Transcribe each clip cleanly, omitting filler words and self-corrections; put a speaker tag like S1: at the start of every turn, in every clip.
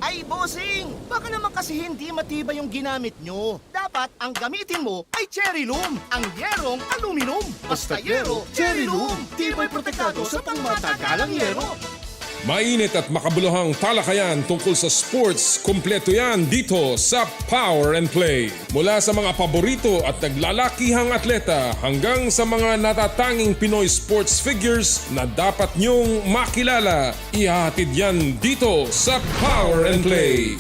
S1: Ay, bossing! Baka naman kasi hindi matibay yung ginamit nyo. Dapat ang gamitin mo ay Cherry Loom, ang yerong aluminum. Basta yero, Cherry Loom. Tibay protektado sa pangmatagalang yero.
S2: Mainit at makabuluhang talakayan tungkol sa sports, kumpleto yan dito sa Power and Play. Mula sa mga paborito at naglalakihang atleta hanggang sa mga natatanging Pinoy sports figures na dapat nyong makilala. Ihahatid yan dito sa Power and Play.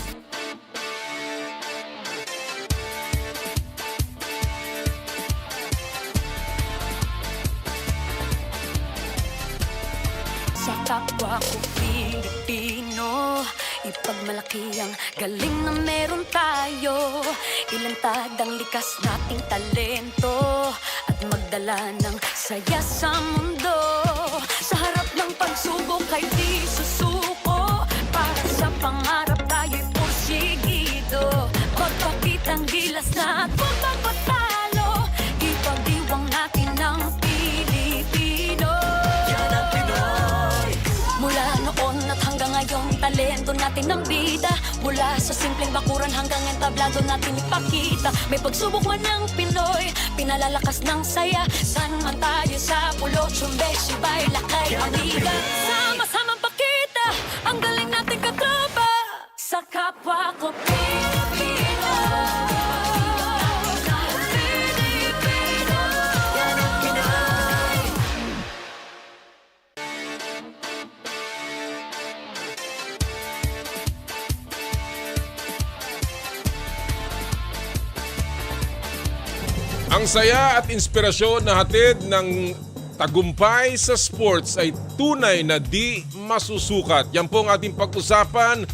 S3: Sa kapwa ko Pilipino, ipagmalaki ang galing na meron tayo. Ilantad ang likas nating talento at magdala ng saya sa mundo. Sa harap ng pagsubok ay di susuko, para sa pangarap tayo'y porsigido. Magpakitang gilas na at huwag magpatalo, ipagdiwang natin ang Pilipino. Yan ang Pinoy. Mula noon at hanggang ngayon, talento natin ang bida. Mula sa simpleng bakuran hanggang entablado natin ipakita. May pagsubok man ng Pinoy, pinalalakas ng saya. San man tayo sa Pulo, Chumbe, Sibay, Lakay, Manila. Sama-samang pakita ang galing nating katropa. Sa kapwa ko Pilipino. Pilipino. Yan ang Pinoy.
S2: Ang saya at inspirasyon na hatid ng tagumpay sa sports ay tunay na di masusukat. Yan po ang ating pag-usapan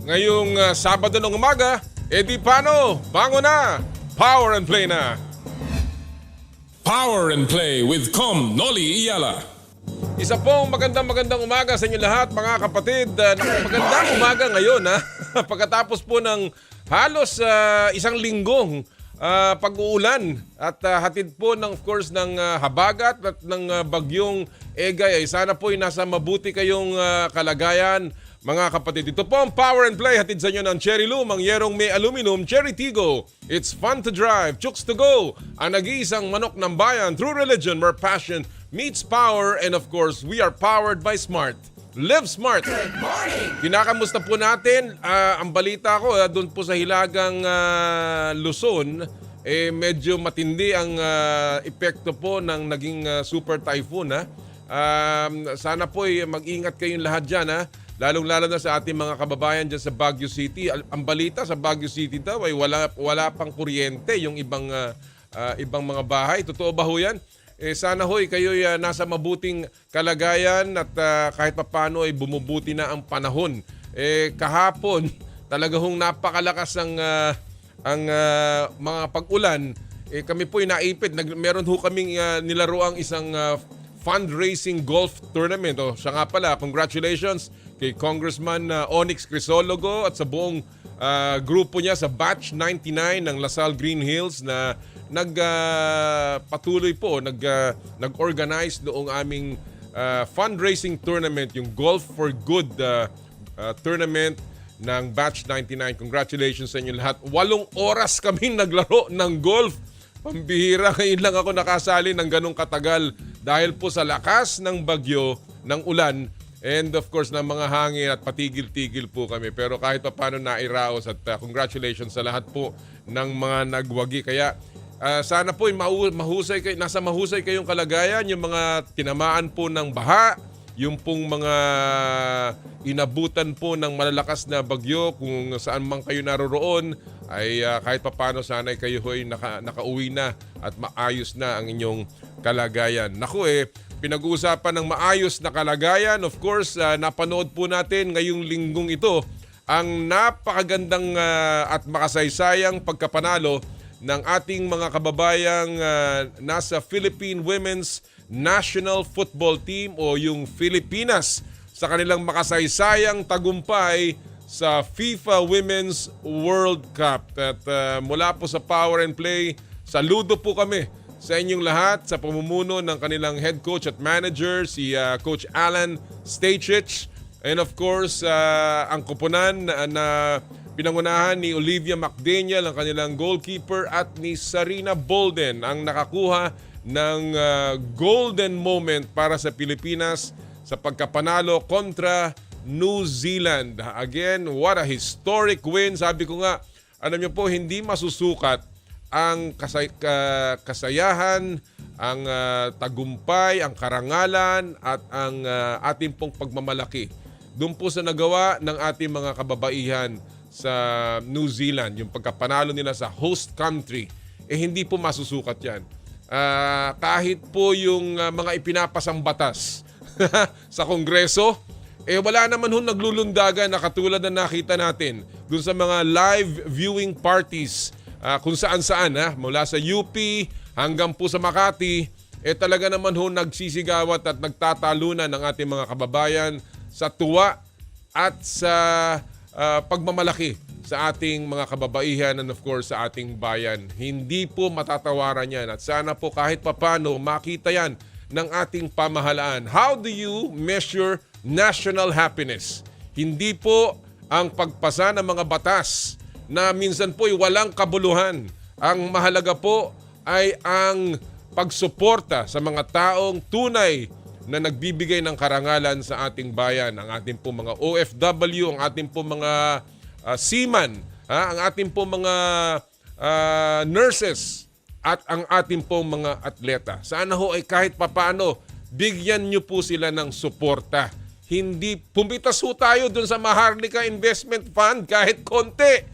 S2: ngayong Sabado ng umaga. E di paano? Bango na! Power and Play na! Power and Play with Com Noli Iyala. Isa pong magandang umaga sa inyo lahat mga kapatid. Magandang umaga ngayon ha. Pagkatapos po ng halos isang linggong pag-uulan at hatid po ng of course ng habagat at ng bagyong Egay ay sana po ay nasa mabuti kayong kalagayan mga kapatid. Ito po ang Power and Play, hatid sa inyo ng Cherry Loom, ang yerong may aluminum, Cherry Tigo. It's fun to drive, chooks to go, ang nag-iisang manok ng bayan, true religion where passion meets power, and of course we are powered by Smart. Live Smart. Good morning! Kinakamusta po natin. Ang balita ko doon po sa Hilagang Luzon, medyo matindi ang epekto po ng naging super typhoon. Sana po mag-ingat kayong lahat dyan. Lalong-lalo na sa ating mga kababayan dyan sa Baguio City. Ang balita sa Baguio City daw ay wala pang kuryente yung ibang mga bahay. Totoo ba ho yan? Sana ho'y kayo'y nasa mabuting kalagayan at kahit papaano ay bumubuti na ang panahon. Kahapon, talaga hong napakalakas ang mga pag-ulan. Kami po'y naipit. Meron ho kaming nilaruang isang fundraising golf tournament. Siya nga pala, congratulations kay Congressman Onyx Crisologo at sa buong grupo niya sa Batch 99 ng Lasal Green Hills na nagpatuloy po, nag-organize noong aming fundraising tournament, yung Golf for Good tournament ng Batch 99. Congratulations sa inyo lahat. 8 oras kaming naglaro ng golf. Pambihira, ngayon lang ako nakasali ng ganong katagal dahil po sa lakas ng bagyo, ng ulan, and of course ng mga hangin at patigil-tigil po kami. Pero kahit pa paano nairaos at congratulations sa lahat po ng mga nagwagi. Kaya sana po mahusay kayo, nasa mahusay kayong kalagayan, yung mga tinamaan po ng baha, yung pong mga inabutan po ng malalakas na bagyo, kung saan man kayo naroroon, ay kahit papaano sana kayo ay nakauwi na at maayos na ang inyong kalagayan. Naku pinag-uusapan ng maayos na kalagayan. Of course, napanood po natin ngayong linggong ito ang napakagandang at makasaysayang pagkapanalo ng ating mga kababayang nasa Philippine Women's National Football Team o yung Filipinas sa kanilang makasaysayang tagumpay sa FIFA Women's World Cup. At mula po sa Power and Play, saludo po kami sa inyong lahat sa pamumuno ng kanilang head coach at manager, si Coach Alan Stachich. And of course, ang koponan na pinangunahan ni Olivia McDaniel, ang kanilang goalkeeper, at ni Sarina Bolden ang nakakuha ng golden moment para sa Pilipinas sa pagkapanalo kontra New Zealand. Again, what a historic win. Sabi ko nga, alam niyo po, hindi masusukat ang kasayahan, ang tagumpay, ang karangalan, at ang ating pong pagmamalaki doon po sa nagawa ng ating mga kababaihan sa New Zealand, yung pagkapanalo nila sa host country, hindi po masusukat yan. Kahit po yung mga ipinapasang batas sa Kongreso, wala naman hong naglulundagan na katulad na nakita natin doon sa mga live viewing parties kung saan-saan, mula sa UP hanggang po sa Makati, talaga naman hong nagsisigawat at nagtatalunan ng ating mga kababayan sa tuwa at sa pagmamalaki sa ating mga kababaihan and of course sa ating bayan. Hindi po matatawaran yan at sana po kahit papano makita yan ng ating pamahalaan. How do you measure national happiness? Hindi po ang pagpasa ng mga batas na minsan po ay walang kabuluhan. Ang mahalaga po ay ang pagsuporta sa mga taong tunay na nagbibigay ng karangalan sa ating bayan. Ang ating po mga OFW, ang ating po mga seaman, ang ating po mga nurses, at ang ating po mga atleta. Sana ho ay kahit papaano, bigyan nyo po sila ng suporta. Hindi, pumitas ho tayo dun sa Maharlika Investment Fund kahit konti.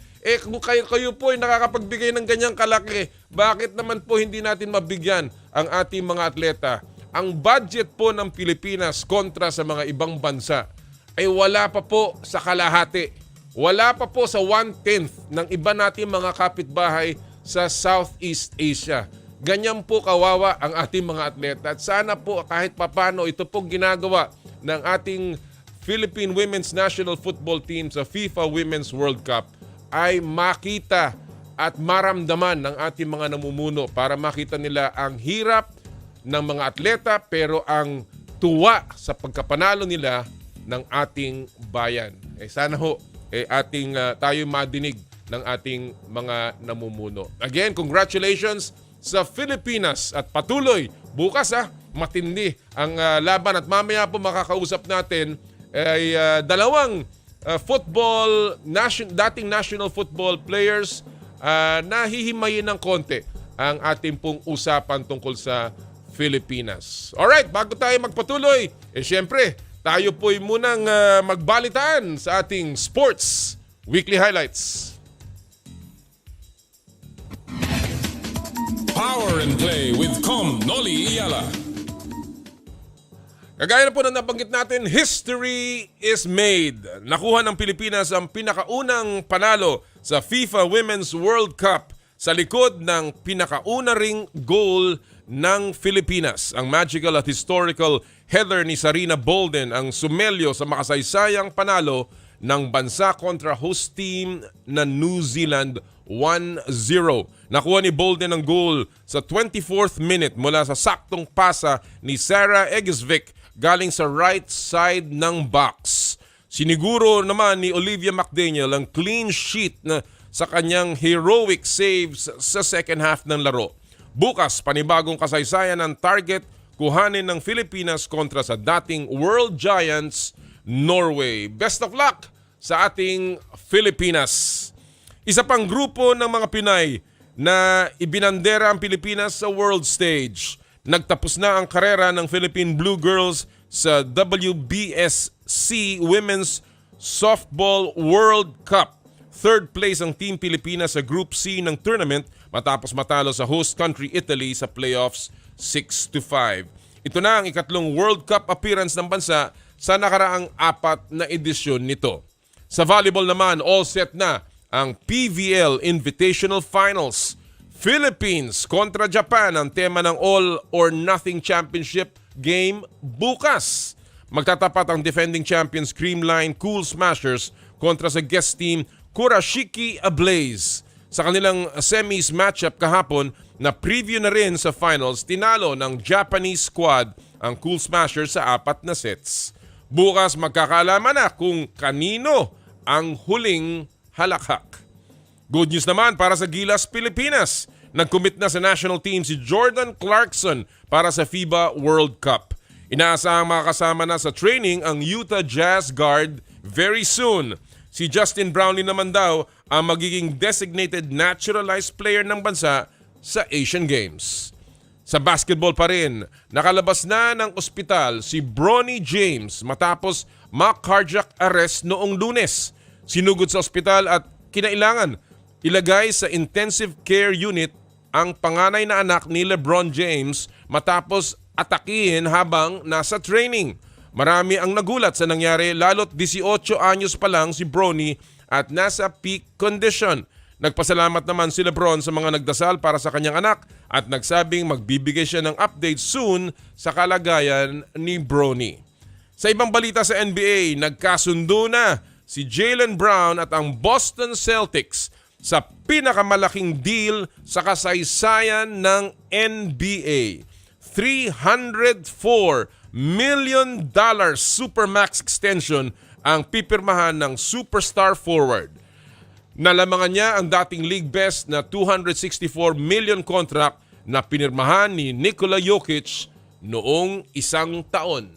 S2: Kung kayo po ay nakakapagbigay ng ganyang kalaki, bakit naman po hindi natin mabigyan ang ating mga atleta? Ang budget po ng Pilipinas kontra sa mga ibang bansa ay wala pa po sa kalahati. Wala pa po sa 1/10 ng iba nating mga kapitbahay sa Southeast Asia. Ganyan po kawawa ang ating mga atleta. At sana po kahit papano ito po ginagawa ng ating Philippine Women's National Football Team sa FIFA Women's World Cup ay makita at maramdaman ng ating mga namumuno para makita nila ang hirap ng mga atleta pero ang tuwa sa pagkapanalo nila ng ating bayan. Sana ho tayo madinig ng ating mga namumuno. Again, congratulations sa Pilipinas at patuloy bukas matindi ang laban at mamaya po makakausap natin ay dalawang dating national football players na hihimayin ng konti ang ating pong usapan tungkol sa Pilipinas. Alright, bago tayo magpatuloy, syempre, tayo po'y munang magbalitaan sa ating Sports Weekly Highlights.
S4: Power and Play with Com Noli Iyala.
S2: Kagaya na po na nabanggit natin, history is made. Nakuha ng Pilipinas ang pinakaunang panalo sa FIFA Women's World Cup sa likod ng pinakauna ring goal ng Pilipinas. Ang magical at historical header ni Sarina Bolden ang sumelyo sa makasaysayang panalo ng bansa kontra host team na New Zealand 1-0. Nakuha ni Bolden ang goal sa 24th minute mula sa saktong pasa ni Sarah Egesvik galing sa right side ng box. Siniguro naman ni Olivia McDaniel ang clean sheet sa kanyang heroic saves sa second half ng laro. Bukas, panibagong kasaysayan ng target kuhanin ng Pilipinas kontra sa dating world giants Norway. Best of luck sa ating Pilipinas. Isa pang grupo ng mga Pinay na ibinandera ang Pilipinas sa world stage. Nagtapos na ang karera ng Philippine Blue Girls sa WBSC Women's Softball World Cup. Third place ang Team Pilipinas sa Group C ng tournament matapos matalo sa host country Italy sa playoffs 6-5. Ito na ang ikatlong World Cup appearance ng bansa sa nakaraang 4 na edisyon nito. Sa volleyball naman, all set na ang PVL Invitational Finals. Philippines kontra Japan ang tema ng All or Nothing Championship game bukas. Magtatapat ang defending champions Creamline Cool Smashers kontra sa guest team Kurashiki Ablaze. Sa kanilang semis matchup kahapon na preview na rin sa finals, tinalo ng Japanese squad ang Cool Smashers sa 4 na sets. Bukas magkakaalaman na kung kanino ang huling halakhak. Good news naman para sa Gilas Pilipinas. Nag-commit na sa national team si Jordan Clarkson para sa FIBA World Cup. Inaasahang makakasama na sa training ang Utah Jazz guard very soon. Si Justin Brownlee naman daw ang magiging designated naturalized player ng bansa sa Asian Games. Sa basketball pa rin, nakalabas na ng ospital si Bronny James matapos ma-cardiac arrest noong Lunes. Sinugod sa ospital at kinailangan ilagay sa intensive care unit ang panganay na anak ni LeBron James matapos atakihin habang nasa training. Marami ang nagulat sa nangyari lalo't 18 anyos pa lang si Bronny at nasa peak condition. Nagpasalamat naman si LeBron sa mga nagdasal para sa kanyang anak at nagsabing magbibigay siya ng update soon sa kalagayan ni Bronny. Sa ibang balita sa NBA, nagkasundo na si Jaylen Brown at ang Boston Celtics sa pinakamalaking deal sa kasaysayan ng NBA. $304 million Supermax extension ang pipirmahan ng superstar forward. Nalamangan niya ang dating league best na $264 million contract na pinirmahan ni Nikola Jokic noong 1 taon.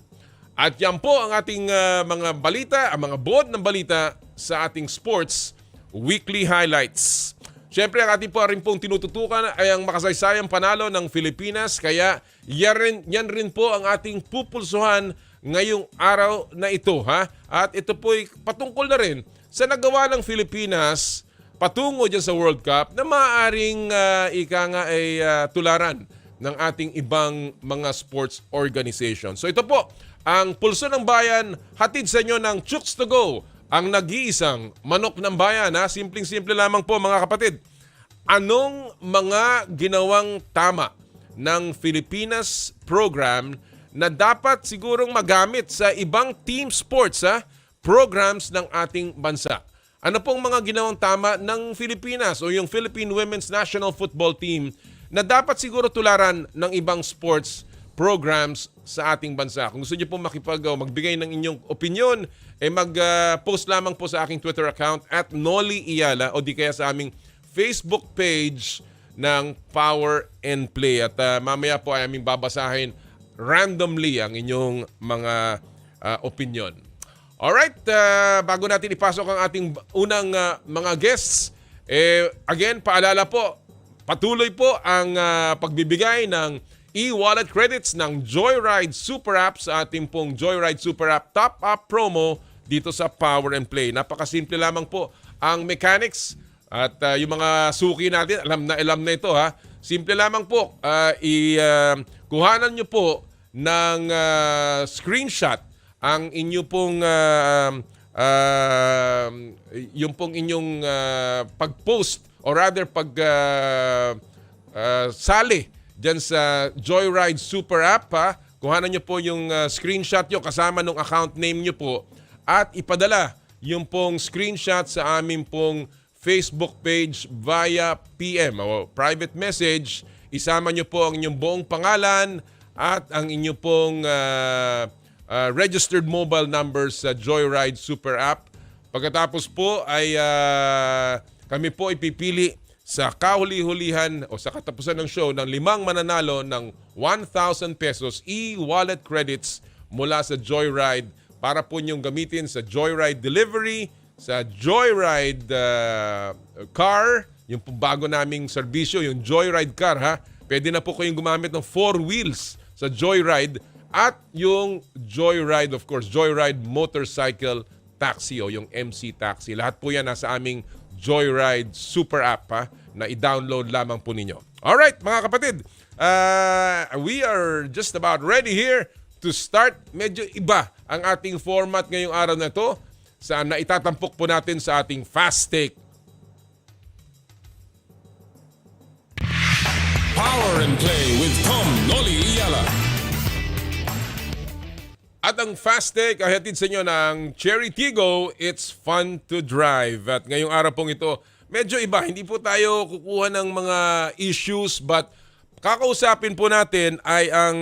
S2: At yan po ang ating mga balita, ang mga buod ng balita sa ating sports weekly highlights. Siyempre, ang ating po rin pong tinututukan ay ang makasaysayang panalo ng Pilipinas. Kaya yan rin po ang ating pupulsuhan ngayong araw na ito. Ha? At ito po ay patungkol na rin sa nagawa ng Pilipinas patungo dyan sa World Cup na maaaring tularan ng ating ibang mga sports organization. So ito po, ang Pulso ng Bayan, hatid sa inyo ng Chooks to Go, ang nag-iisang manok ng bayan. Ha? Simpleng-simple lamang po mga kapatid. Anong mga ginawang tama ng Filipinas program na dapat sigurong magamit sa ibang team sports programs ng ating bansa? Ano pong mga ginawang tama ng Filipinas o yung Philippine Women's National Football Team na dapat siguro tularan ng ibang sports programs sa ating bansa? Kung gusto niyo pong magbigay ng inyong opinion, mag-post lamang po sa aking Twitter account at Noli Iyala o di kaya sa aming Facebook page ng Power and Play. At mamaya po ay aming babasahin randomly ang inyong mga opinion. Alright, bago natin ipasok ang ating unang mga guests, again, paalala po, patuloy po ang pagbibigay ng e-wallet credits ng Joyride Super App sa ating pong Joyride Super App Top Up promo dito sa Power and Play. Napakasimple lamang po ang mechanics at yung mga suki natin, alam na ito ha. Simple lamang po, kuhanan nyo po ng screenshot ang inyo pong yung pong inyong pag-post or rather sali dyan sa Joyride Super App. Kuhanan nyo po yung screenshot nyo kasama ng account name nyo po at ipadala yung pong screenshot sa aming pong Facebook page via PM o private message. Isama nyo po ang inyong buong pangalan at ang inyong pong registered mobile numbers sa Joyride Super App. Pagkatapos po ay kami po ipipili sa kahuli-hulihan o sa katapusan ng show ng 5 mananalo ng 1,000 pesos e-wallet credits mula sa Joyride para po niyong gamitin sa Joyride Delivery, sa Joyride Car, yung bago naming serbisyo, yung Joyride Car ha. Pwede na po kayong gumamit ng 4 wheels sa Joyride at yung Joyride, of course, Joyride Motorcycle Taxi o yung MC Taxi. Lahat po yan nasa aming Joyride Super App na i-download lamang po ninyo. Alright, mga kapatid, we are just about ready here to start. Medyo iba ang ating format ngayong araw na ito sa naitatampok po natin sa ating Fast Take.
S4: Power and Play with Tom Noli Iyala.
S2: At ang Fast Take ay hatid sa inyo ng Cherry Tigo, it's fun to drive. At ngayong araw pong ito, medyo iba. Hindi po tayo kukuha ng mga issues but kakausapin po natin ay ang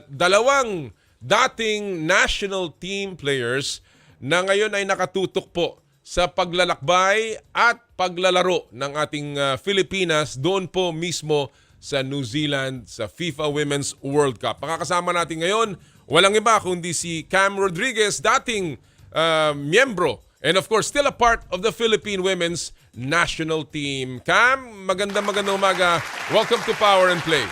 S2: dalawang dating national team players na ngayon ay nakatutok po sa paglalakbay at paglalaro ng ating Pilipinas doon po mismo sa New Zealand sa FIFA Women's World Cup. Makakasama natin ngayon, walang iba kundi si Cam Rodriguez, dating miyembro and of course still a part of the Philippine Women's National Team. Cam, magandang umaga. Welcome to Power and Play.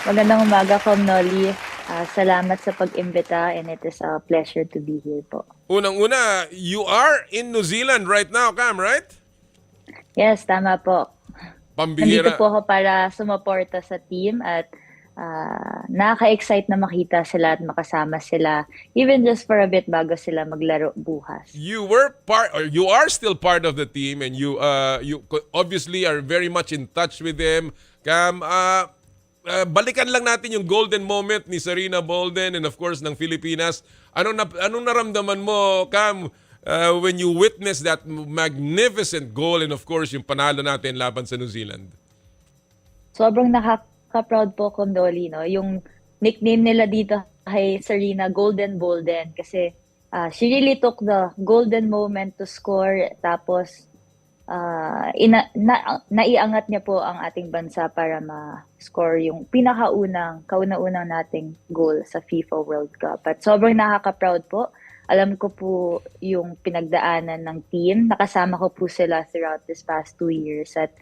S5: Magandang umaga, Com Nolly. Salamat sa pag-imbita and it is a pleasure to be here po.
S2: Unang-una, you are in New Zealand right now, Cam, right?
S5: Yes, tama po.
S2: Pambihira.
S5: Nandito po ako para sumuporta sa team at nakaka-excite na makita sila at makasama sila even just for a bit bago sila maglaro bukas.
S2: You are still part of the team and you obviously are very much in touch with them. Cam, balikan lang natin yung golden moment ni Sarina Bolden and of course ng Pilipinas. Anong naramdaman mo, Cam, when you witnessed that magnificent goal and of course yung panalo natin laban sa New Zealand?
S5: Sobrang nakaka-proud po, Com Dolly, no? Yung nickname nila dito kay Sarina, Golden Bolden, kasi she really took the golden moment to score, tapos naiangat niya po ang ating bansa para ma-score yung kauna-unang nating goal sa FIFA World Cup. At sobrang nakaka-proud po. Alam ko po yung pinagdaanan ng team. Nakasama ko po sila throughout this past 2 years. At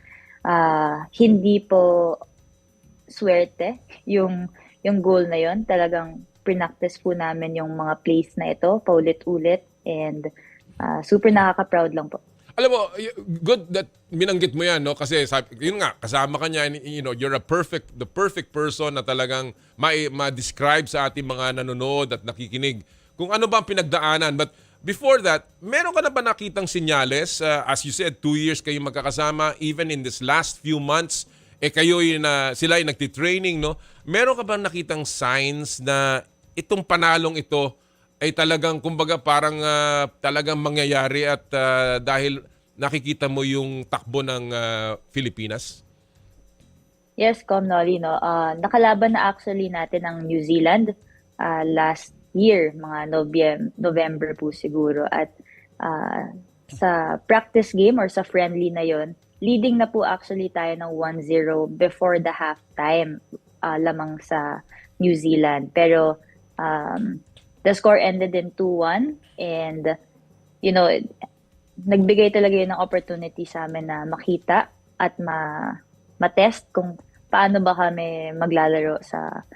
S5: hindi po swerte yung goal na yon. Talagang pinaktis po namin yung mga plays na ito, paulit-ulit. And super nakaka-proud lang po.
S2: Alam mo, good that binanggit mo yan, no? Kasi yun nga, kasama ka niya, you're the perfect person na talagang ma-describe sa ating mga nanonood at nakikinig kung ano ba ang pinagdaanan. But before that, meron ka na ba nakitang sinyales? As you said, 2 years kayo magkakasama, even in this last few months, sila ay nagtitraining, no? Meron ka ba nakitang signs na itong panalong ito ay talagang, kumbaga, parang talagang mangyayari at dahil nakikita mo yung takbo ng Pilipinas?
S5: Yes, Com Nolly, no? Nakalaban na actually natin ang New Zealand last year, mga November po siguro. At sa practice game or sa friendly na yon, leading na po actually tayo ng 1-0 before the halftime lamang sa New Zealand. Pero the score ended in 2-1 and nagbigay talaga yun ng opportunity sa amin na makita at ma-test kung paano ba kami maglalaro sa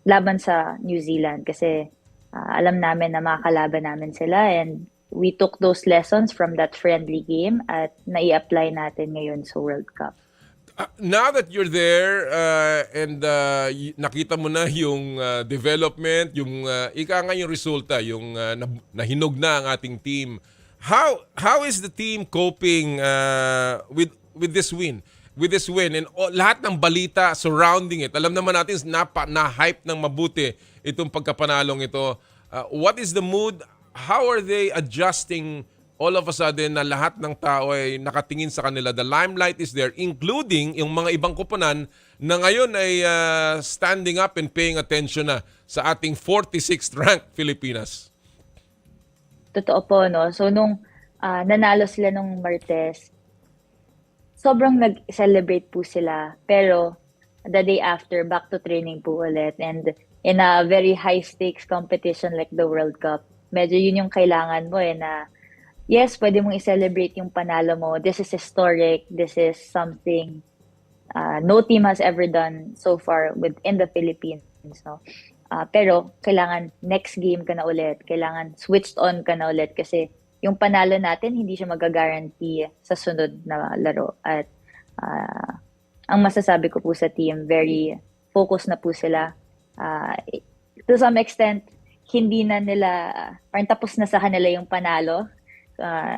S5: laban sa New Zealand kasi alam namin na makakalaban namin sila and we took those lessons from that friendly game at nai-apply natin ngayon sa World Cup.
S2: Now that you're there and nakita mo na yung development, yung yung resulta, yung nahinog na ang ating team. How is the team coping with this win? With this win and lahat ng balita surrounding it. Alam naman natin na-hype ng mabuti itong pagkapanalong ito. What is the mood? How are they adjusting all of a sudden na lahat ng tao ay nakatingin sa kanila? The limelight is there, including yung mga ibang koponan na ngayon ay standing up and paying attention na sa ating 46th ranked Pilipinas.
S5: Totoo po, no? So, nung nanalo sila nung Martes, sobrang nag-celebrate po sila. Pero, the day after, back to training po ulit. And in a very high-stakes competition like the World Cup, medyo yun yung kailangan mo na yes, pwede mong i-celebrate yung panalo mo. This is historic. This is something no team has ever done so far within the Philippines. No? Pero kailangan next game ka na ulit. Kailangan switched on ka na ulit kasi yung panalo natin, hindi siya mag-guarantee sa sunod na laro. At ang masasabi ko po sa team, very focused na po sila. To some extent, hindi na nila, parang tapos na sa kanila yung panalo.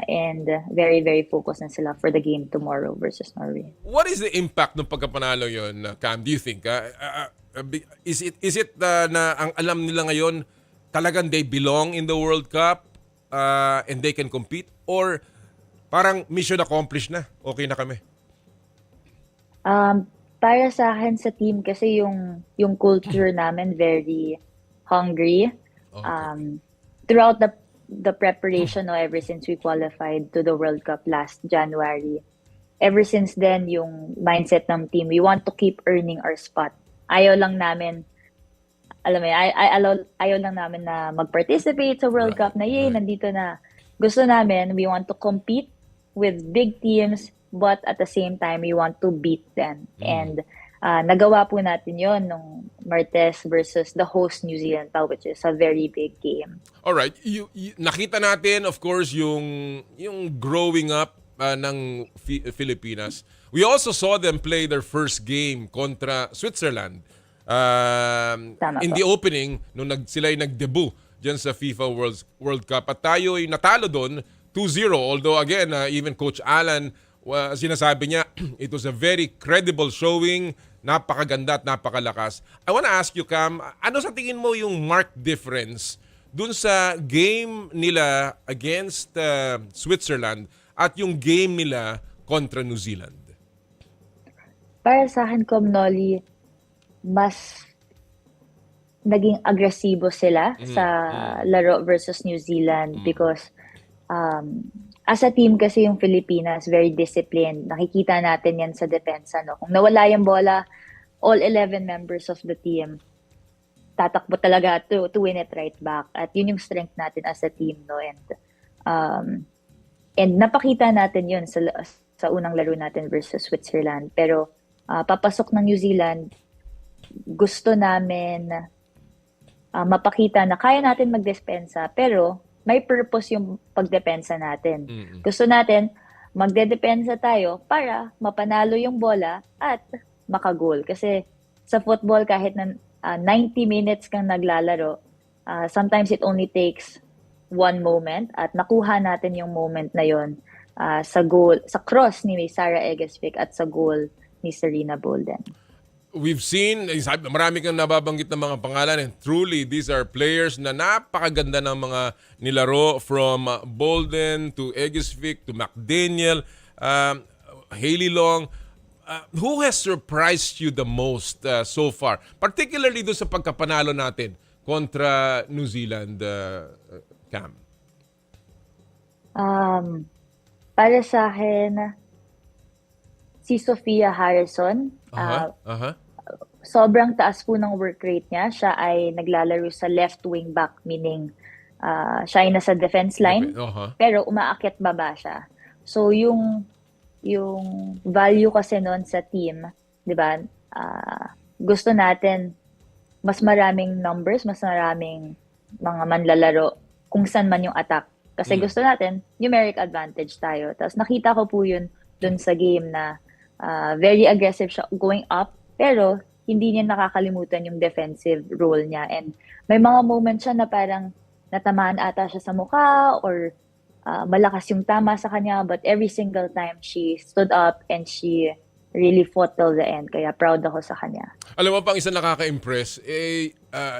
S5: And very, very focused na sila for the game tomorrow versus Norway.
S2: What is the impact ng pagkapanalo yon, Cam? Do you think? Is it na ang alam nila ngayon talagang they belong in the World Cup and they can compete? Or parang mission accomplished na? Okay na kami?
S5: Para sa akin sa team kasi yung culture namin very hungry.
S2: Okay.
S5: Throughout the preparation, no, ever since we qualified to the World Cup last January, ever since then, yung mindset ng team, we want to keep earning our spot. Ayaw lang namin, alam mo, ayaw lang namin na mag-participate sa World Cup na, yay, nandito na. Gusto namin, we want to compete with big teams, but at the same time, we want to beat them. And nagawa po natin yon nung Martes versus the host New Zealand pa, which is a very big game.
S2: All right, nakita natin of course yung growing up ng Filipinas. We also saw them play their first game kontra Switzerland. In
S5: po.
S2: the opening nung sila ay nag-debut diyan sa FIFA World Cup at tayo ay natalo doon 2-0, although again even Coach Alan sinasabi niya it was a very credible showing, napakaganda at napakalakas. I want to ask you, Cam, ano sa tingin mo yung marked difference dun sa game nila against Switzerland at yung game nila kontra New Zealand?
S5: Para sa akin, Noli, mas naging agresibo sila sa laro versus New Zealand because as a team kasi yung Pilipinas, very disciplined. Nakikita natin yan sa depensa. No? Kung nawala yung bola, all 11 members of the team tatakbo talaga to win it right back. At yun yung strength natin as a team. No? And napakita natin yun sa unang laro natin versus Switzerland. Pero papasok ng New Zealand, gusto namin mapakita na kaya natin magdespensa, pero may purpose yung pagdepensa natin. Gusto natin, magdedepensa tayo para mapanalo yung bola at makagol. Kasi sa football, kahit na 90 minutes kang naglalaro, sometimes it only takes one moment at nakuha natin yung moment na yon sa goal, sa cross ni Sarah Egesvik at sa goal ni Serena Bolden.
S2: We've seen, marami kang nababanggit ng mga pangalan and truly these are players na napakaganda ng mga nilaro from Bolden to Egesvik to McDaniel, Hailey Long. Who has surprised you the most so far? Particularly doon sa pagkapanalo natin kontra New Zealand, Cam.
S5: Para sa akin, si Sophia Harrison, sobrang taas po ng work rate niya. Siya ay naglalaro sa left wing back, meaning siya ay nasa defense line, pero umaakyat baba siya. So yung value kasi noon sa team, 'di ba? Gusto natin mas maraming numbers, mas maraming mga manlalaro kung saan man yung attack. Kasi gusto natin numeric advantage tayo. Tapos nakita ko po yun dun sa game na very aggressive siya going up, pero hindi niya nakakalimutan yung defensive role niya. And may mga moments siya na parang natamaan ata siya sa mukha or malakas yung tama sa kanya, but every single time she stood up and she really fought till the end. Kaya proud ako sa kanya.
S2: Alam mo pang isang nakaka-impress,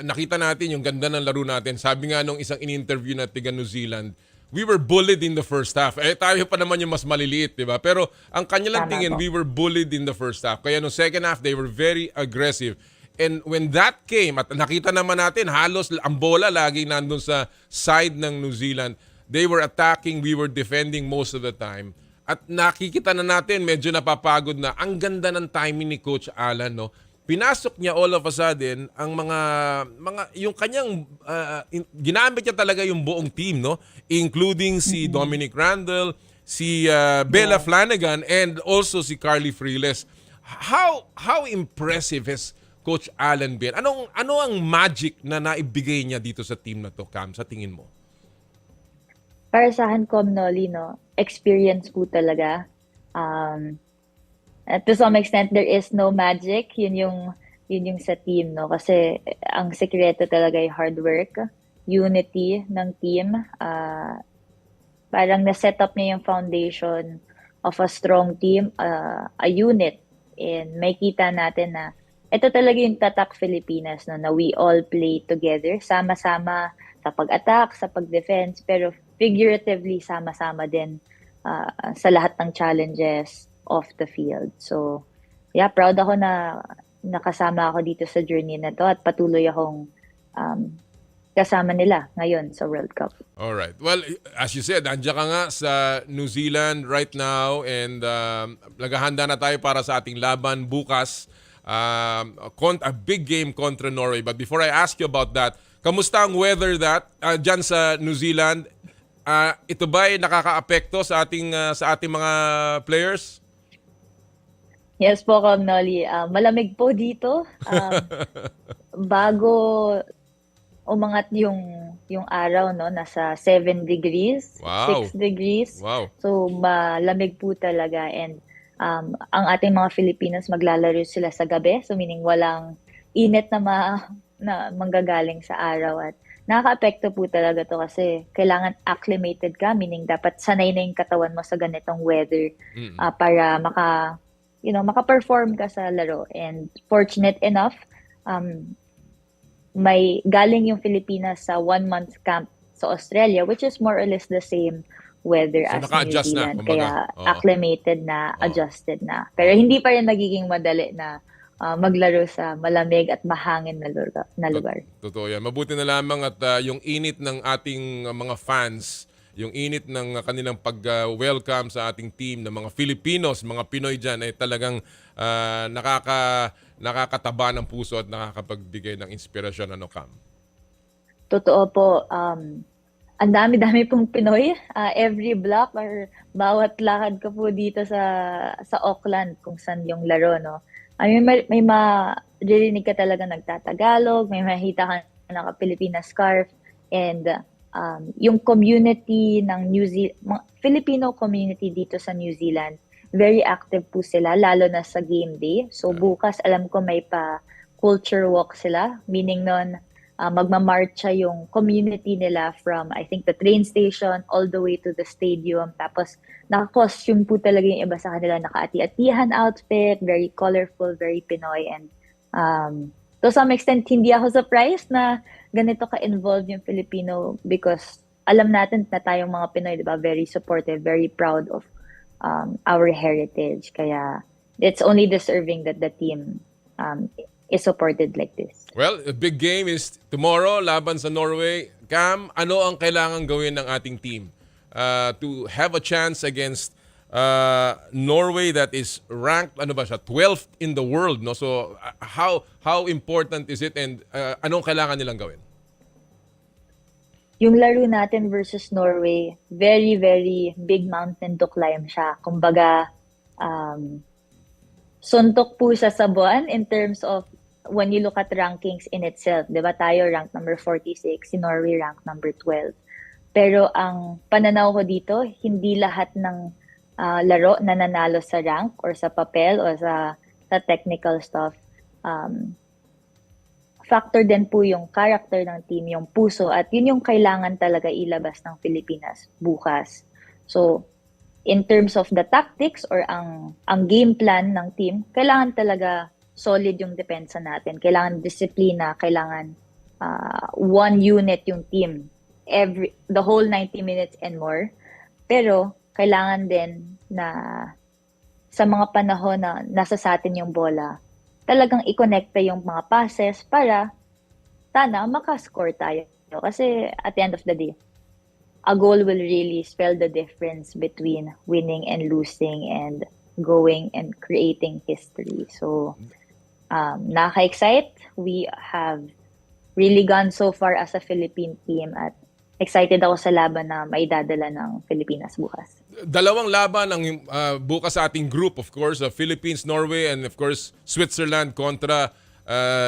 S2: nakita natin yung ganda ng laro natin. Sabi nga nung isang in-interview na tiga New Zealand, we were bullied in the first half. Tayo pa naman yung mas maliliit, di ba? Pero ang kanilang tingin, we were bullied in the first half. Kaya no second half, they were very aggressive. And when that came, at nakita naman natin, halos ang bola laging nandun sa side ng New Zealand. They were attacking, we were defending most of the time. At nakikita na natin, medyo napapagod na. Ang ganda ng timing ni Coach Alan, no? Pinasok niya all of a sudden ang mga yung kanyang ginamit niya talaga yung buong team, no, including si Dominic Randall, si Bella Flanagan, and also si Carly Freeles. How impressive has Coach Alan been? Ano ang magic na naibigay niya dito sa team na to, Cam, sa tingin mo?
S5: Para sa akin, Noli, no, experience po talaga. To some extent, there is no magic. Yun yung sa team, no? Kasi ang sekreto talaga ay hard work, unity ng team. Parang na-set up niya yung foundation of a strong team, a unit. And may kita natin na ito talaga yung tatak Filipinas, no? Na we all play together, sama-sama sa pag-attack, sa pag-defense, pero figuratively sama-sama din sa lahat ng challenges off the field. So, yeah, proud ako na nakasama ako dito sa journey na to at patuloy akong um, kasama nila ngayon sa World Cup.
S2: All right. Well, as you said, andiyan ka nga sa New Zealand right now and naghahanda na tayo para sa ating laban bukas. A big game kontra Norway. But before I ask you about that, kamusta ang weather dyan sa New Zealand? Ito ba ay nakaka-apekto sa ating mga players?
S5: Yes po, Kong Nolly. Malamig po dito. Bago umangat yung araw, no, nasa 7 degrees,
S2: Wow.
S5: 6 degrees.
S2: Wow.
S5: So malamig po talaga, and ang ating mga Filipinos maglalaro sila sa gabi, so meaning walang init na manggagaling sa araw, at nakaka-apekto po talaga to kasi kailangan acclimated ka, meaning dapat sanay na yung katawan mo sa ganitong weather para maka-perform ka sa laro. And fortunate enough, may galing yung Pilipinas sa 1-month camp sa Australia, which is more or less the same weather
S2: So,
S5: as New
S2: naka-adjust na,
S5: Zealand.
S2: kumbaga.
S5: Kaya
S2: Oo.
S5: acclimated na, adjusted na. Pero hindi pa rin nagiging madali na maglaro sa malamig at mahangin na lugar.
S2: Totoo yan. Mabuti na lamang at yung init ng ating mga fans, yung init ng kanilang pag-welcome sa ating team ng mga Filipinos, mga Pinoy dyan, ay talagang nakakataba ng puso at nakakapagbigay ng inspirasyon. Ano, Cam?
S5: Totoo po. Ang dami-dami pong Pinoy. Every block or bawat lakad ko po dito sa Auckland kung saan yung laro, no. May maririnig ka talaga nagtatagalog, may makita ka naka-Filipina scarf, and yung community ng Filipino community dito sa New Zealand, very active po sila, lalo na sa game day. So bukas alam ko may culture walk sila, meaning nun magmamarcha yung community nila from, I think, the train station all the way to the stadium. Tapos naka-costume po talaga yung iba sa kanila, naka-ati-atihan outfit, very colorful, very Pinoy. And to some extent, hindi ako surprised na ganito ka-involved yung Filipino, because alam natin na tayong mga Pinoy, di ba, very supportive, very proud of our heritage. Kaya it's only deserving that the team is supported like this.
S2: Well, a big game is tomorrow, laban sa Norway. Cam, ano ang kailangan gawin ng ating team to have a chance against Norway that is ranked, 12th in the world, no? So how important is it, and anong kailangan nilang gawin?
S5: Yung laro natin versus Norway, very, very big mountain to climb siya. Kumbaga, suntok po siya sa buwan in terms of when you look at rankings in itself. Diba tayo ranked number 46, si Norway ranked number 12. Pero ang pananaw ko dito, hindi lahat ng laro na nanalo sa rank or sa papel o sa technical stuff. Factor din po yung character ng team, yung puso, at yun yung kailangan talaga ilabas ng Pilipinas bukas. So, in terms of the tactics or ang game plan ng team, kailangan talaga solid yung depensa natin. Kailangan disiplina, kailangan one unit yung team the whole 90 minutes and more. Pero kailangan din na sa mga panahon na nasa sa atin yung bola, talagang i-connecta yung mga passes para sana makascore tayo. Kasi at the end of the day, a goal will really spell the difference between winning and losing and going and creating history. So, nakaka-excite. We have really gone so far as a Philippine team, at excited ako sa laban na maidadala ng Pilipinas bukas.
S2: Dalawang laban ang bukas sa ating group, of course, Philippines, Norway, and of course, Switzerland kontra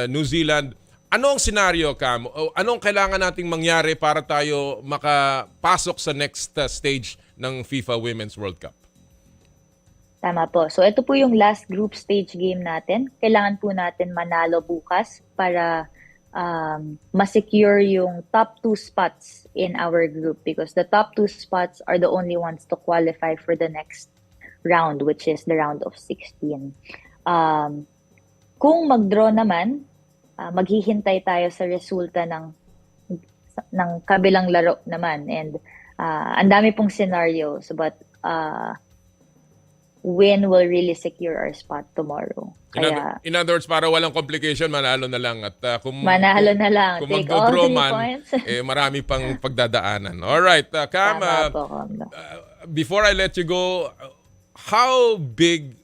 S2: New Zealand. Ano ang senaryo, Cam? Anong kailangan nating mangyari para tayo makapasok sa next stage ng FIFA Women's World Cup?
S5: Tama po. So ito po yung last group stage game natin. Kailangan po natin manalo bukas para ma-secure yung top 2 spots in our group, because the top 2 spots are the only ones to qualify for the next round, which is the round of 16. Kung mag-draw naman, maghihintay tayo sa resulta ng kabilang laro naman, and ang dami pong scenarios, but win will really secure our spot tomorrow. Kaya,
S2: In other words, para walang complication, manalo na lang. At kung
S5: manalo na lang.
S2: Kung
S5: Take all
S2: magdodraw
S5: 3
S2: man,
S5: points.
S2: marami pang pagdadaanan. Alright, Cam,
S5: Tama po, Comno.
S2: before I let you go, how big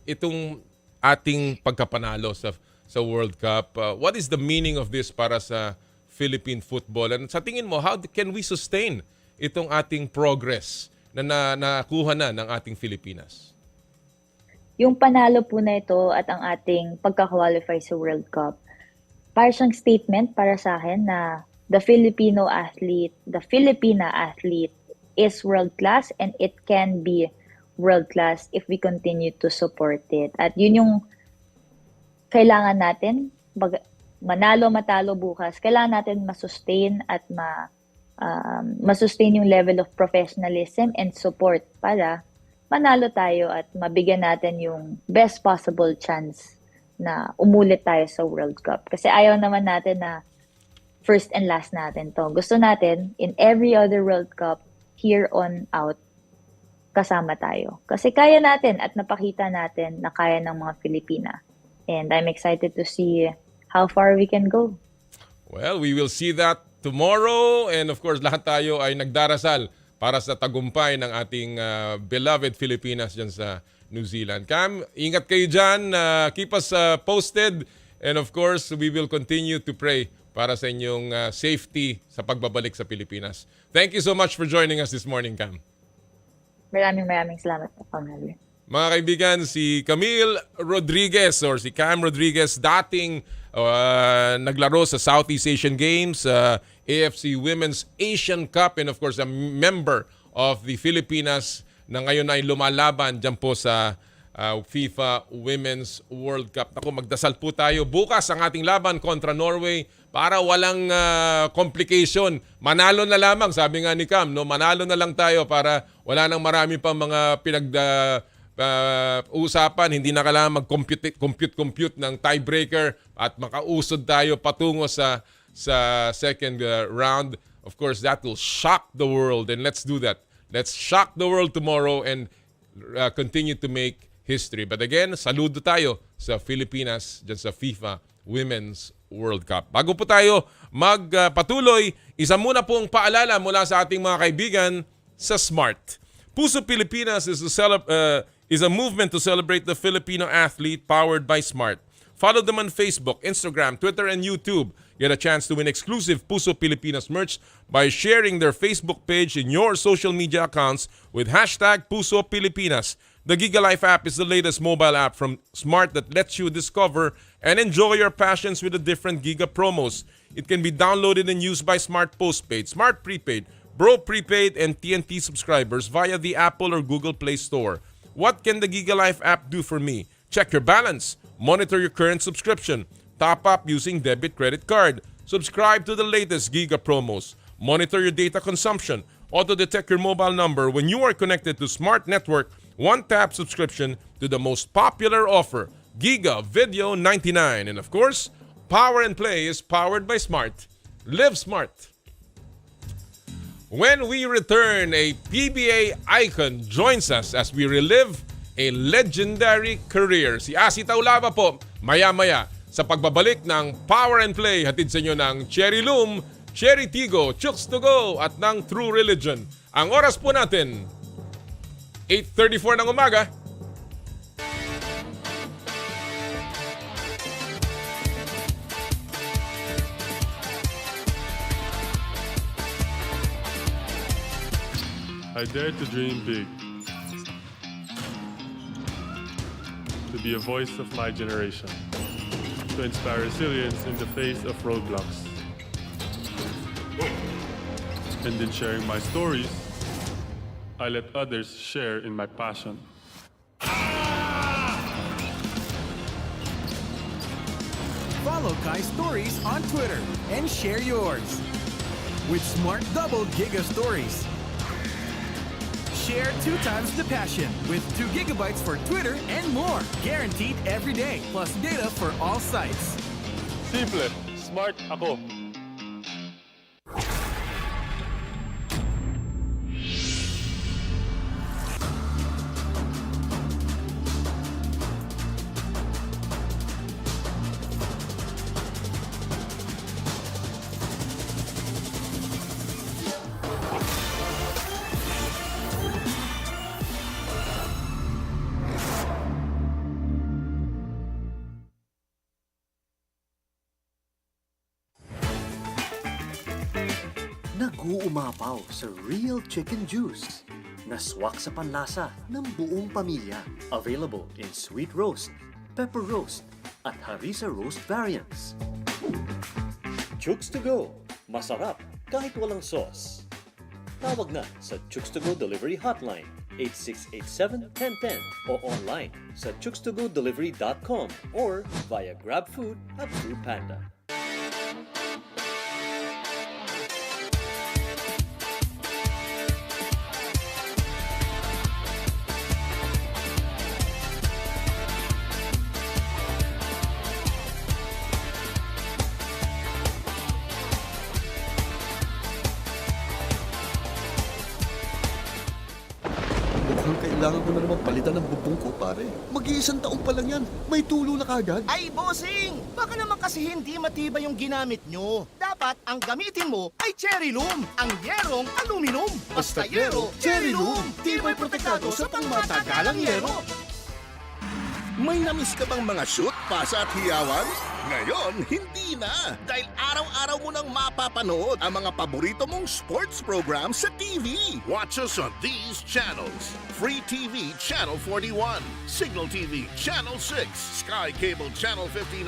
S2: itong ating pagkapanalo sa World Cup? What is the meaning of this para sa Philippine football? And sa tingin mo, how can we sustain itong ating progress na nakuha na ng ating Pilipinas?
S5: Yung panalo po na ito at ang ating pagka-qualify sa World Cup, para siyang statement para sa akin na the Filipina athlete is world-class and it can be world-class if we continue to support it. At yun yung kailangan natin, manalo, matalo bukas, kailangan natin masustain at masustain yung level of professionalism and support para manalo tayo at mabigyan natin yung best possible chance na umulit tayo sa World Cup. Kasi ayaw naman natin na first and last natin to. Gusto natin, in every other World Cup, here on out, kasama tayo. Kasi kaya natin at napakita natin na kaya ng mga Filipina. And I'm excited to see how far we can go.
S2: Well, we will see that tomorrow. And of course, lahat tayo ay nagdarasal para sa tagumpay ng ating beloved Filipinas dyan sa New Zealand. Cam, ingat kayo dyan. Keep us posted. And of course, we will continue to pray para sa inyong safety sa pagbabalik sa Pilipinas. Thank you so much for joining us this morning, Cam.
S5: Maraming salamat po, Pangalawi.
S2: Mga kaibigan, si Camille Rodriguez or si Cam Rodriguez, dating naglaro sa Southeast Asian Games, AFC Women's Asian Cup, and of course, a member of the Filipinas na ngayon ay lumalaban dyan po sa FIFA Women's World Cup. Ako, magdasal po tayo. Bukas ang ating laban kontra Norway para walang complication. Manalo na lamang, sabi nga ni Cam, no? Manalo na lang tayo para wala nang marami pang mga usapan, hindi na kailangan mag-compute ng tiebreaker at makausod tayo patungo sa second round. Of course, that will shock the world, and let's do that. Let's shock the world tomorrow and continue to make history. But again, saludo tayo sa Pilipinas dyan sa FIFA Women's World Cup. Bago po tayo magpatuloy, isa muna pong paalala mula sa ating mga kaibigan sa SMART. Puso Pilipinas is a movement to celebrate the Filipino athlete powered by SMART. Follow them on Facebook, Instagram, Twitter, and YouTube. Get a chance to win exclusive Puso Pilipinas merch by sharing their Facebook page in your social media accounts with hashtag Puso Pilipinas. The GigaLife app is the latest mobile app from Smart that lets you discover and enjoy your passions with the different Giga promos. It can be downloaded and used by Smart Postpaid, Smart Prepaid, Bro Prepaid, and TNT subscribers via the Apple or Google Play Store. What can the GigaLife app do for me? Check your balance, monitor your current subscription, top up using debit credit card, subscribe to the latest Giga promos, monitor your data consumption, auto-detect your mobile number when you are connected to Smart Network, one-tap subscription to the most popular offer, Giga Video 99. And of course, Power and Play is powered by Smart. Live Smart. When we return, a PBA icon joins us as we relive a legendary career. Si Asi Taulava po, maya-maya sa pagbabalik ng Power and Play, hatid sa inyo ng Cherry Loom, Cherry Tigo, Chooks to Go at ng True Religion. Ang oras po natin, 8:34 ng umaga.
S6: I dare to dream big, to be a voice of my generation, to inspire resilience in the face of roadblocks. And in sharing my stories, I let others share in my passion.
S7: Follow Kai Stories on Twitter and share yours. With Smart Double Giga Stories. Share 2 times the passion with 2 gigabytes for Twitter and more. Guaranteed every day. Plus data for all sites.
S6: Simple, smart ako.
S8: nag-uumapaw sa real chicken juice na swak sa panlasa ng buong pamilya. Available in sweet roast, pepper roast, at harissa roast variants. Chooks to go. Masarap kahit walang sauce. Tawag na sa Chooks to Go Delivery Hotline 8687-1010 o online sa chookstogodelivery.com or via GrabFood at Foodpanda.
S9: Kailangan ko na naman palitan ng bubong ko, pare. Mag-iisang taon pa lang yan. May tulo na kagad.
S1: Ay, bossing! Baka naman kasi hindi matibay yung ginamit nyo. Dapat ang gamitin mo ay Cherry Loom, ang yerong aluminum. Basta yero, Cherry Loom. Tibay protektado sa pangmatagalang yero.
S10: May namiss ka bang mga shoot, pasa at hiyawan? Ngayon, hindi na! Dahil araw-araw mo nang mapapanood ang mga paborito mong sports program sa TV. Watch us on these channels. Free TV Channel 41, Signal TV Channel 6, Sky Cable Channel 59.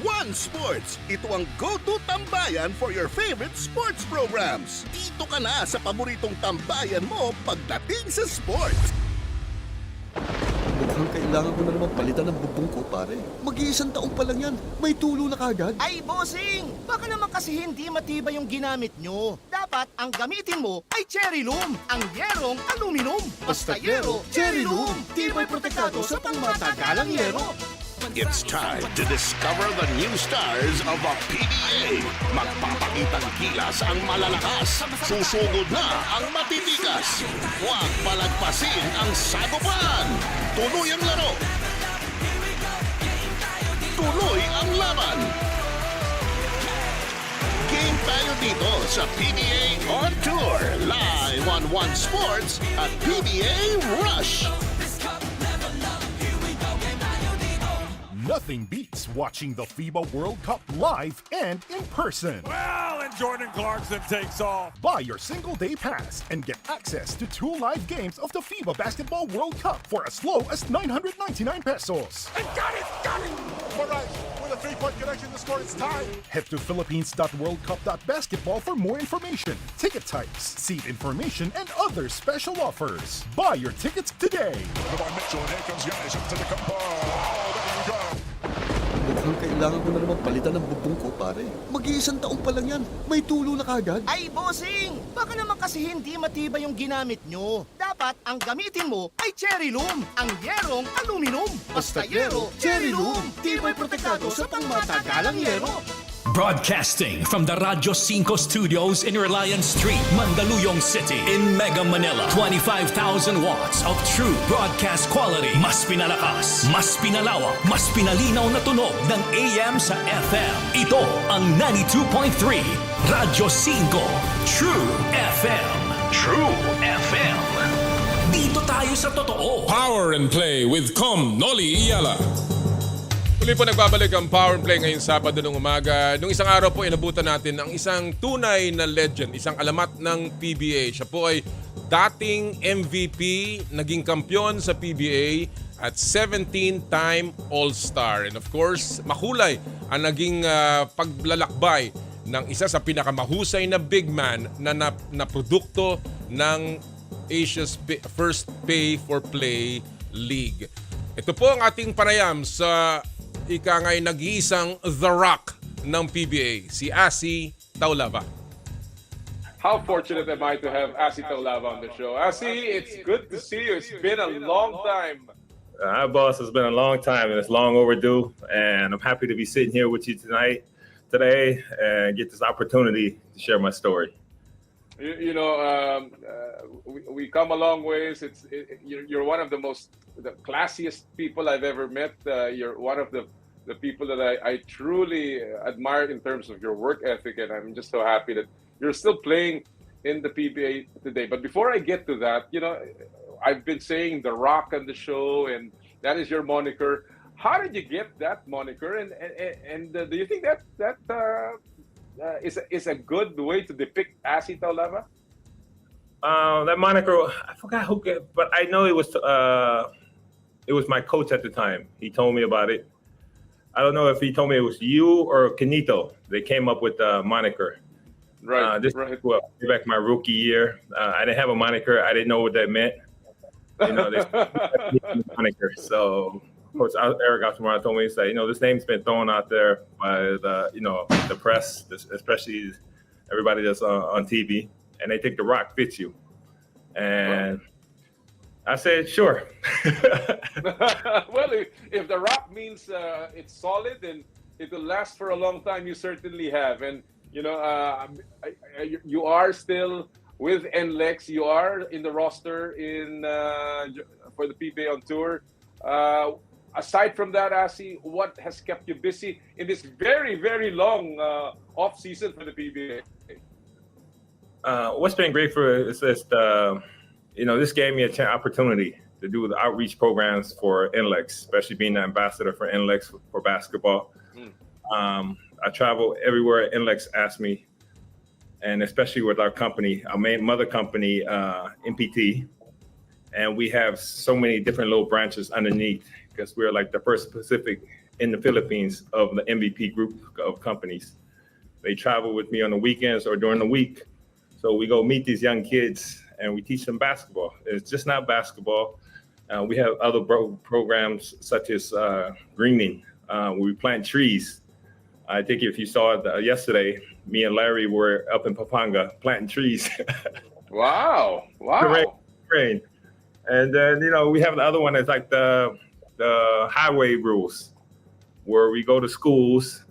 S10: One Sports! Ito ang go-to tambayan for your favorite sports programs. Dito ka na sa paboritong tambayan mo pagdating sa sports.
S9: Mukhang kailangan ko na naman palitan ng bubong ko, pare. Mag-iisang taon pa lang yan. May tulo na kagad.
S1: Ay, bossing! Baka naman kasi hindi matibay yung ginamit nyo. Dapat ang gamitin mo ay Cherry Loom, ang yerong aluminum. Basta yero, Cherry Loom. Tibay protektado sa pangmatagalang yero.
S10: It's time to discover the new stars of the PBA. Magpapakitang gilas ang malalakas. Susugod na ang matitikas. Huwag palagpasin ang sagupan. Tuloy ang laro. Tuloy ang laban. Game tayo dito sa PBA On Tour. Live on One Sports at PBA Rush.
S11: Nothing beats watching the FIBA World Cup live and in person.
S12: Well, and Jordan Clarkson takes off.
S11: Buy your single-day pass and get access to 2 live games of the FIBA Basketball World Cup for as low as 999 pesos.
S12: And got it! All right, with a three-point connection to score, it's time.
S11: Head to philippines.worldcup.basketball for more information, ticket types, seat information, and other special offers. Buy your tickets today.
S12: Come on, Mitchell, and here comes Giannis up to the cup. Oh, there you go.
S9: Mukhang kailangan ko na naman palitan ng bubong ko, pare. Mag-iisang taon pa lang yan. May tulo na kagad.
S1: Ay, bossing! Baka naman kasi hindi matibay yung ginamit nyo. Dapat ang gamitin mo ay Cherry Loom, ang yerong aluminum. Basta yero, Cherry Loom. Tibay protektado sa pangmatagalang yero.
S13: Broadcasting from the Radyo 5 studios in Reliance Street, Mandaluyong City, in Mega Manila. 25,000 watts of true broadcast quality. Mas pinalakas, mas pinalawak, mas pinalinaw na tunog ng AM sa FM. Ito ang 92.3 Radyo 5 True FM. True FM. Dito tayo sa totoo.
S4: Power and Play with Noli Iyala.
S2: Muli po nagbabalik ang Power and Play ngayong Sabado ng umaga. Nung isang araw po, inabutan natin ang isang tunay na legend, isang alamat ng PBA. Siya po ay dating MVP, naging kampiyon sa PBA at 17-time All-Star. And of course, makulay ang naging paglalakbay ng isa sa pinakamahusay na big man na produkto ng Asia's first pay-for-play league. Ito po ang ating panayam sa ika nga'y nag-iisang The Rock ng PBA, si Asi Taulava.
S14: How fortunate am I to have Asi Taulava on the show? Asi, it's good to see you. It's been a long time.
S15: Hi, boss. It's been a long time, and it's long overdue. And I'm happy to be sitting here with you today, and get this opportunity to share my story.
S14: We come a long ways. You're one of the classiest people I've ever met. You're one of the people that I truly admire in terms of your work ethic, and I'm just so happy that you're still playing in the PBA today. But before I get to that, I've been saying The Rock on the show, and that is your moniker. How did you get that moniker? And do you think that is a good way to depict Asi Taulava?
S15: That moniker, I forgot who, but I know it was my coach at the time. He told me about it. I don't know if he told me it was you or Canito. They came up with the moniker.
S14: Right.
S15: Right. Well, back my rookie year, I didn't have a moniker. I didn't know what that meant. You know, this moniker. So, Coach Eric Altamara told me, he said, this name's been thrown out there by the press, especially everybody that's on TV, and they think The Rock fits you. And I said, sure.
S14: Well, if The Rock means it's solid and it will last for a long time, you certainly have. And you are still with NLEX. You are in the roster for the PBA on tour. Aside from that, Asi, what has kept you busy in this very, very long off season for the PBA?
S15: What's been great for is this gave me an opportunity to do the outreach programs for NLEX, especially being the ambassador for NLEX for basketball. I travel everywhere NLEX asked me, and especially with our company, our main mother company, MPT. And we have so many different little branches underneath because we're like the first Pacific in the Philippines of the MVP group of companies. They travel with me on the weekends or during the week. So we go meet these young kids and we teach them basketball. It's just not basketball. We have other programs such as greening, where we plant trees. I think if you saw it yesterday, me and Larry were up in Pampanga planting trees.
S14: Wow.
S15: Rain. And then, we have the other one that's like the highway rules, where we go to schools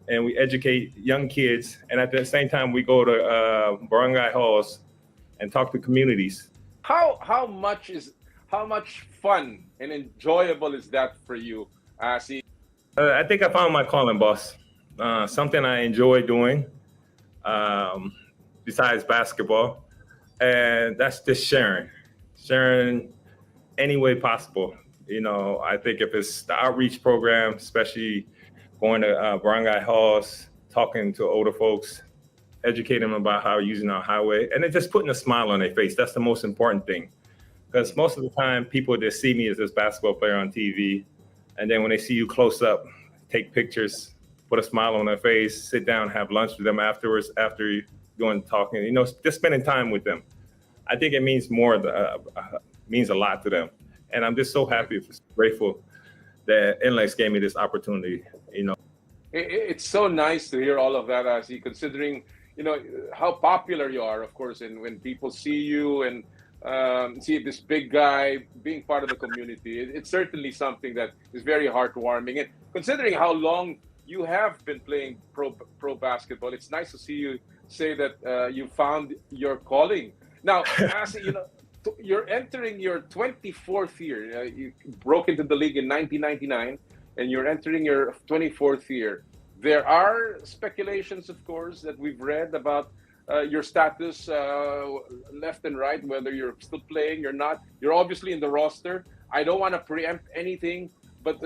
S15: and we educate young kids. And at the same time, we go to barangay halls and talk to communities.
S14: How much fun and enjoyable is that for you, Asi?
S15: I think I found my calling, boss. Something I enjoy doing besides basketball. And that's just sharing any way possible. I think if it's the outreach program, especially going to barangay halls, talking to older folks, educating them about how using our highway, and then just putting a smile on their face. That's the most important thing. Because most of the time, people just see me as this basketball player on TV. And then when they see you close up, take pictures, put a smile on their face, sit down, have lunch with them afterwards, after you going talking, just spending time with them. I think it means means a lot to them. And I'm just so happy, grateful that NLEX gave me this opportunity,
S14: It's so nice to hear all of that, Asi, considering, how popular you are, of course, and when people see you and see this big guy being part of the community, it's certainly something that is very heartwarming. And considering how long you have been playing pro basketball, it's nice to see you say that you found your calling. Now, Asi, you're entering your 24th year. You broke into the league in 1999, and you're entering your 24th year. There are speculations, of course, that we've read about your status left and right, whether you're still playing or not. You're obviously in the roster. I don't want to preempt anything, but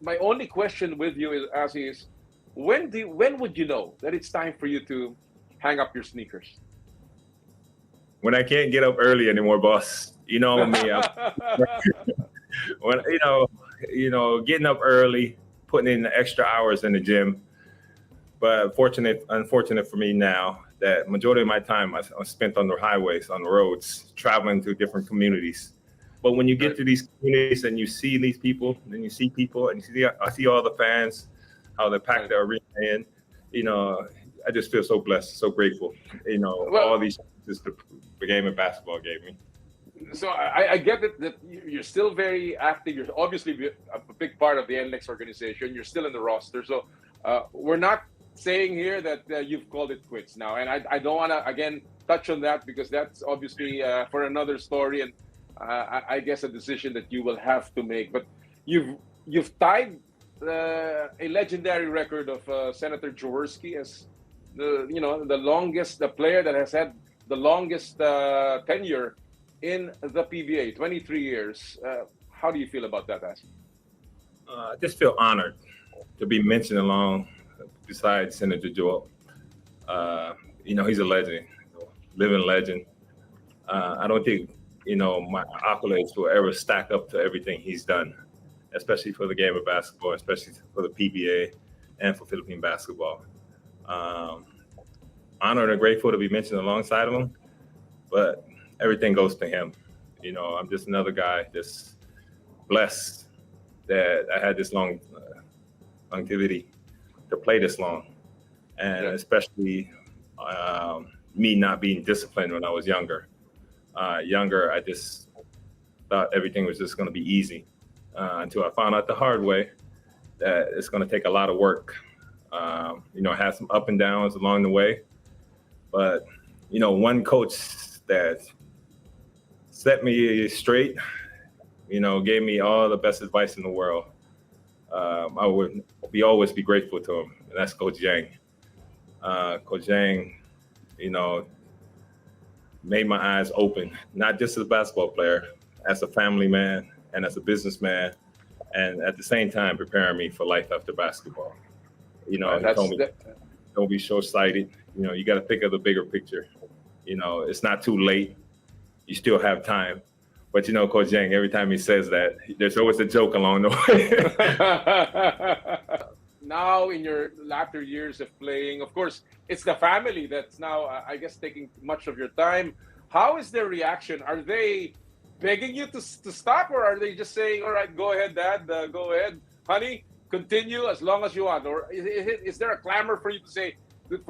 S14: my only question with you is when would you know that it's time for you to hang up your sneakers?
S15: When I can't get up early anymore, boss. You know me. When getting up early, putting in the extra hours in the gym. But unfortunate for me now that majority of my time I spent on the highways, on the roads, traveling to different communities. But when you get to these communities and you see these people, and you see I see all the fans, how they pack the arena in, I just feel so blessed, so grateful. All these chances the game of basketball gave me.
S14: So I get it that you're still very active. You're obviously a big part of the NLEX organization. You're still in the roster. So we're not saying here that you've called it quits now. And I don't want to, again, touch on that because that's obviously for another story. And I guess a decision that you will have to make. But you've tied a legendary record of Senator Jaworski as the player that has had the longest tenure in the PBA, 23 years. How do you feel about that, Asi?
S15: I just feel honored to be mentioned along besides Senator Joel. He's a legend, living legend. I don't think, my accolades will ever stack up to everything he's done, especially for the game of basketball, especially for the PBA and for Philippine basketball. Honored and grateful to be mentioned alongside of him, but everything goes to him. I'm just another guy just blessed that I had this longevity to play this long. And especially me not being disciplined when I was younger. I just thought everything was just going to be easy until I found out the hard way that it's going to take a lot of work. I had some up and downs along the way, but one coach that set me straight, gave me all the best advice in the world. I would always be grateful to him, and that's Coach Yang. Coach Yang, made my eyes open, not just as a basketball player, as a family man and as a businessman, and at the same time preparing me for life after basketball. He told me, don't be short-sighted. You got to think of the bigger picture. It's not too late. You still have time. But Coach Yang, every time he says that, there's always a joke along the way.
S14: Now, in your latter years of playing, of course, it's the family that's now, I guess, taking much of your time. How is their reaction? Are they begging you to stop, or are they just saying, all right, go ahead, Dad, go ahead, honey, continue as long as you want? Or is there a clamor for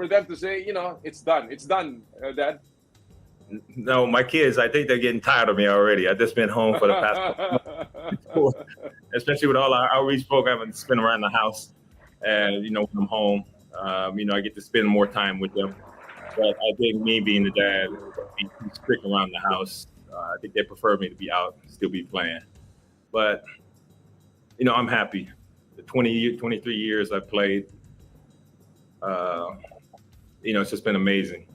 S14: them to say, it's done, Dad?
S15: No, my kids, I think they're getting tired of me already. I've just been home for the past especially with all our outreach program and spin around the house. And, when I'm home, I get to spend more time with them. But I think me being the dad, being strict around the house, I think they prefer me to be out, still be playing. But, I'm happy. The 23 years I played, it's just been amazing.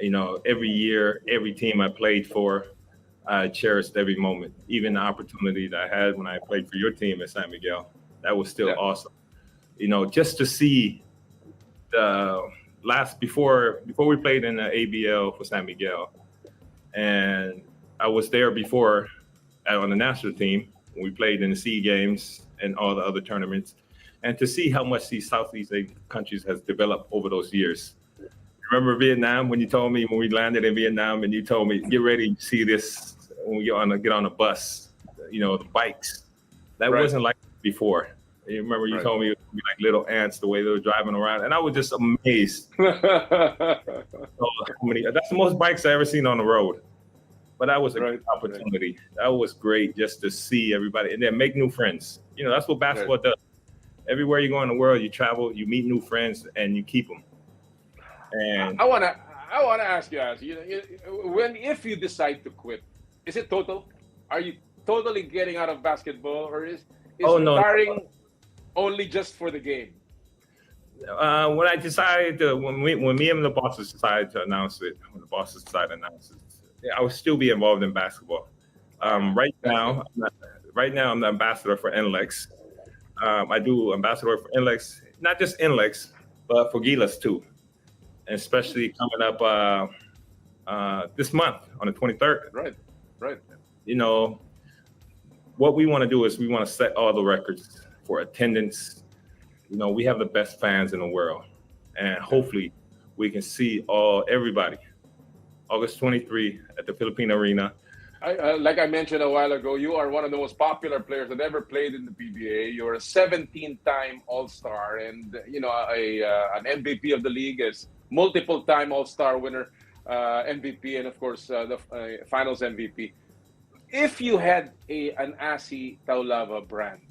S15: Every year, every team I played for, I cherished every moment. Even the opportunity that I had when I played for your team at San Miguel, that was still awesome. Just to see before we played in the ABL for San Miguel, and I was there before on the national team when we played in the SEA Games and all the other tournaments, and to see how much these Southeast Asian countries has developed over those years. Remember Vietnam when you told me when we landed in Vietnam and you told me get ready to see this when we get on a bus, the bikes. That wasn't like before. You remember you told me it would be like little ants the way they were driving around, and I was just amazed. That's the most bikes I ever seen on the road. But that was a great opportunity. That was great just to see everybody and then make new friends. That's what basketball does. Everywhere you go in the world, you travel, you meet new friends, and you keep them. And
S14: I wanna ask you, if you decide to quit, is it total? Are you totally getting out of basketball, or is retiring only just for the game?
S15: When I decided when me and the bosses decided to announce it, I would still be involved in basketball. Right now, I'm the ambassador for NLEX. I do ambassador for NLEX, not just NLEX, but for Gilas too. And especially coming up this month on the 23rd.
S14: Right.
S15: What we want to do is we want to set all the records for attendance. We have the best fans in the world, and hopefully we can see everybody August 23 at the Philippine Arena.
S14: Like I mentioned a while ago, you are one of the most popular players that ever played in the PBA. You're a 17-time All-Star and an MVP of the league, as multiple-time All-Star winner, MVP, and of course the Finals MVP. If you had an ASI Taulava brand,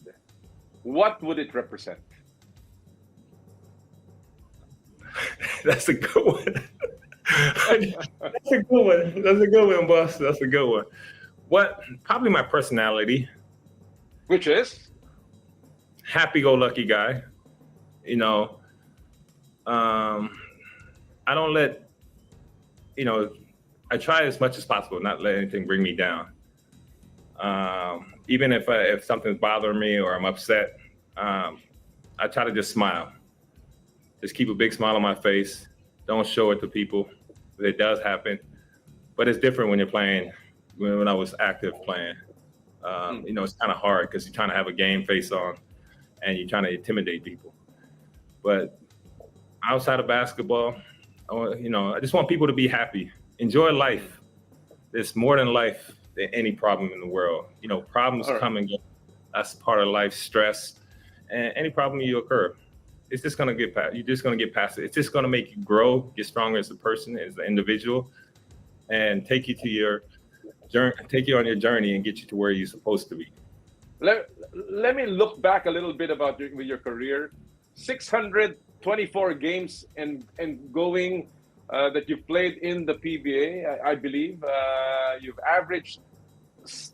S14: what would it represent?
S15: That's a good one. That's a good one, boss. That's a good one. Probably my personality.
S14: Which is?
S15: Happy-go-lucky guy. I don't let, I try as much as possible not let anything bring me down. Even if something's bothering me or I'm upset, I try to just smile. Just keep a big smile on my face don't show it to people. It does happen, but it's different when you're playing. When I was active playing, you know, it's kind of hard because you're trying to have a game face on, and you're trying to intimidate people. But outside of basketball, you know, I just want people to be happy, enjoy life. There's more than life than any problem in the world. You know, problems come and go. That's part of life, stress, and any problem you occur, it's just gonna get past. You're just gonna get past it. It's just gonna make you grow, get stronger as a person, as an individual, and take you to your journey, take you on your journey, and get you to where you're supposed to be.
S14: Let me look back a little bit about your career. 624 games and going that you've played in the PBA, I believe. You've averaged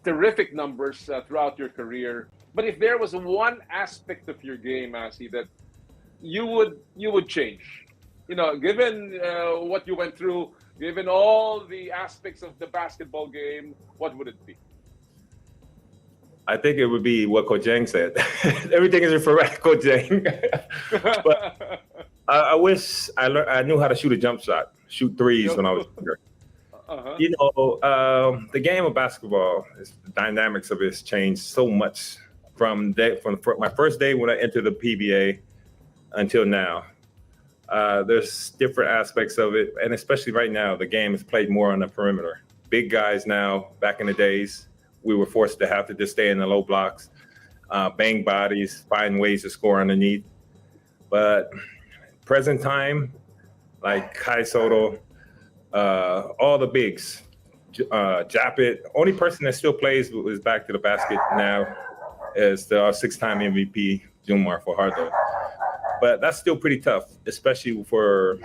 S14: terrific numbers throughout your career. But if there was one aspect of your game, Asi, that you would change, you know, given what you went through, given all the aspects of the basketball game, what would it be?
S15: I think it would be what Coach Jang said. Everything is for Coach Jang. But I wish I knew how to shoot a jump shot, shoot threes when I was younger. You know, the game of basketball, the dynamics of it has changed so much from my first day when I entered the PBA until now. There's different aspects of it, and especially right now, the game is played more on the perimeter. Big guys now, back in the days, we were forced to have to just stay in the low blocks, bang bodies, find ways to score underneath. But present time, like Kai Soto, all the bigs, Japet, only person that still plays is back to the basket now is the six-time MVP, Jumar Fajardo. But that's still pretty tough, especially for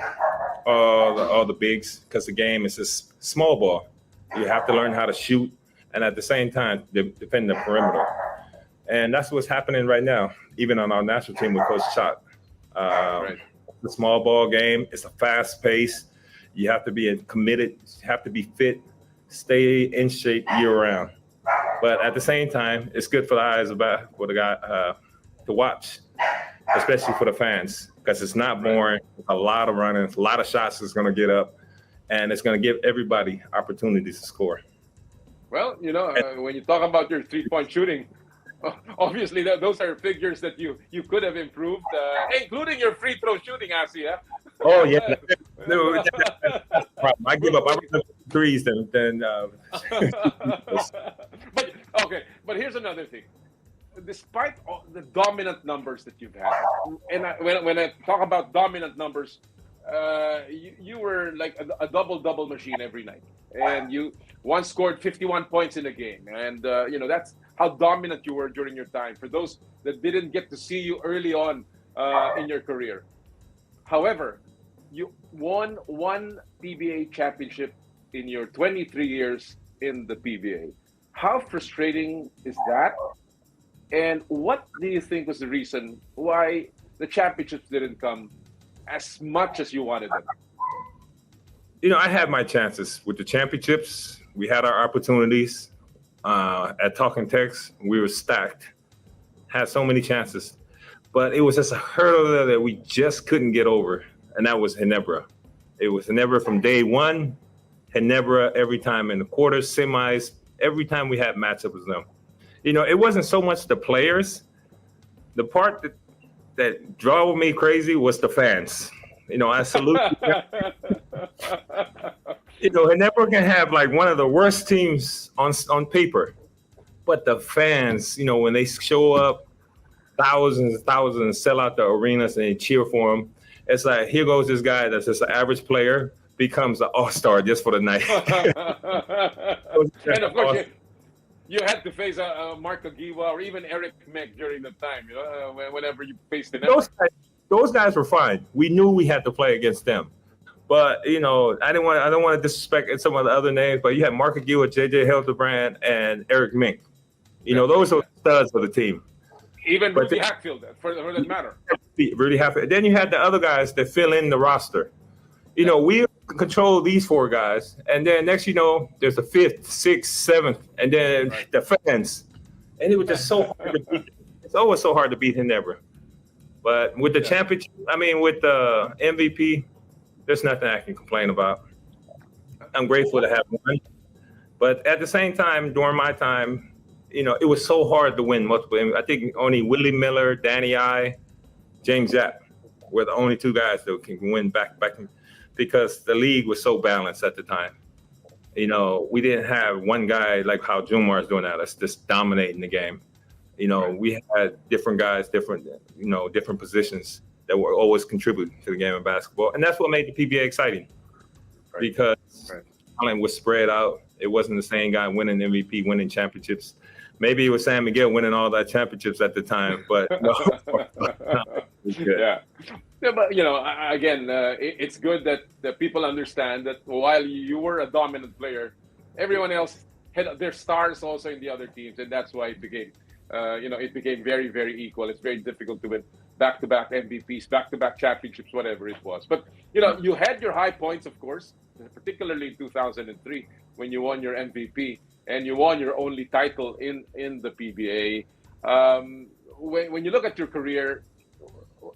S15: all the bigs, because the game is just small ball. You have to learn how to shoot, and at the same time, defend the perimeter. And that's what's happening right now, even on our national team with Coach Chot. The small ball game, it's a fast pace. You have to be committed, you have to be fit, stay in shape year round. But at the same time, it's good for the eyes for the guy to watch, especially for the fans, because it's not boring. A lot of running, a lot of shots is going to get up, and it's going to give everybody opportunities to score.
S14: Well, you know, when you talk about your three-point shooting, obviously those are figures that you could have improved, including your free throw shooting, Asi.
S15: Oh yeah, no, that's the problem. I give up. I run threes then.
S14: But here's another thing. Despite all the dominant numbers that you've had, and when I talk about dominant numbers, you were like a double machine every night, and you once scored 51 points in a game, and you know, that's how dominant you were during your time. For those that didn't get to see you early on in your career, however, you won one PBA championship in your 23 years in the PBA. How frustrating is that? And what do you think was the reason why the championships didn't come as much as you wanted them?
S15: You know, I had my chances with the championships. We had our opportunities. At Talking Tex, we were stacked. Had so many chances. But it was just a hurdle there that we just couldn't get over, and that was Ginebra. It was Ginebra from day one, Ginebra every time in the quarters, semis, every time we had matchups with them. You know, it wasn't so much the players. The part that drove me crazy was the fans. You know, I salute you know, Ginebra can have like one of the worst teams on paper, but the fans, you know, when they show up, thousands sell out the arenas and they cheer for them. It's like, here goes this guy that's just an average player, becomes an all-star just for the night.
S14: And of course, you had to face Mark Agiwa or even Eric Meg during the time, you know, whenever you faced the
S15: those guys were fine. We knew we had to play against them. But, you know, I don't want to disrespect some of the other names, but you had Mark Agiwa, JJ Hildebrand, and Eric Mink. You know, those are studs of the team.
S14: Even Rudy Hatfield, for that matter.
S15: Rudy Hatfield. Then you had the other guys that fill in the roster. You know, we control these four guys, and then next, you know, there's the fifth, sixth, seventh, and then the fans. And it was just so hard to beat. It's always so hard to beat Ginebra. But with the championship, I mean, with the MVP, there's nothing I can complain about. I'm grateful to have won. But at the same time, during my time, it was so hard to win multiple. I think only Willie Miller, Danny I, James Zapp were the only two guys that can win back because the league was so balanced at the time. We didn't have one guy like how Jumar is doing that. That's just dominating the game. We had different guys, different positions that were always contributing to the game of basketball. And that's what made the PBA exciting because talent was spread out. It wasn't the same guy winning MVP, winning championships. Maybe it was San Miguel winning all that championships at the time, but
S14: yeah. But again, it's good that the people understand that while you were a dominant player, everyone else had their stars also in the other teams, and that's why it became, it became very, very equal. It's very difficult to win back-to-back MVPs, back-to-back championships, whatever it was. But you had your high points, of course, particularly in 2003 when you won your MVP and you won your only title in the PBA. When you look at your career,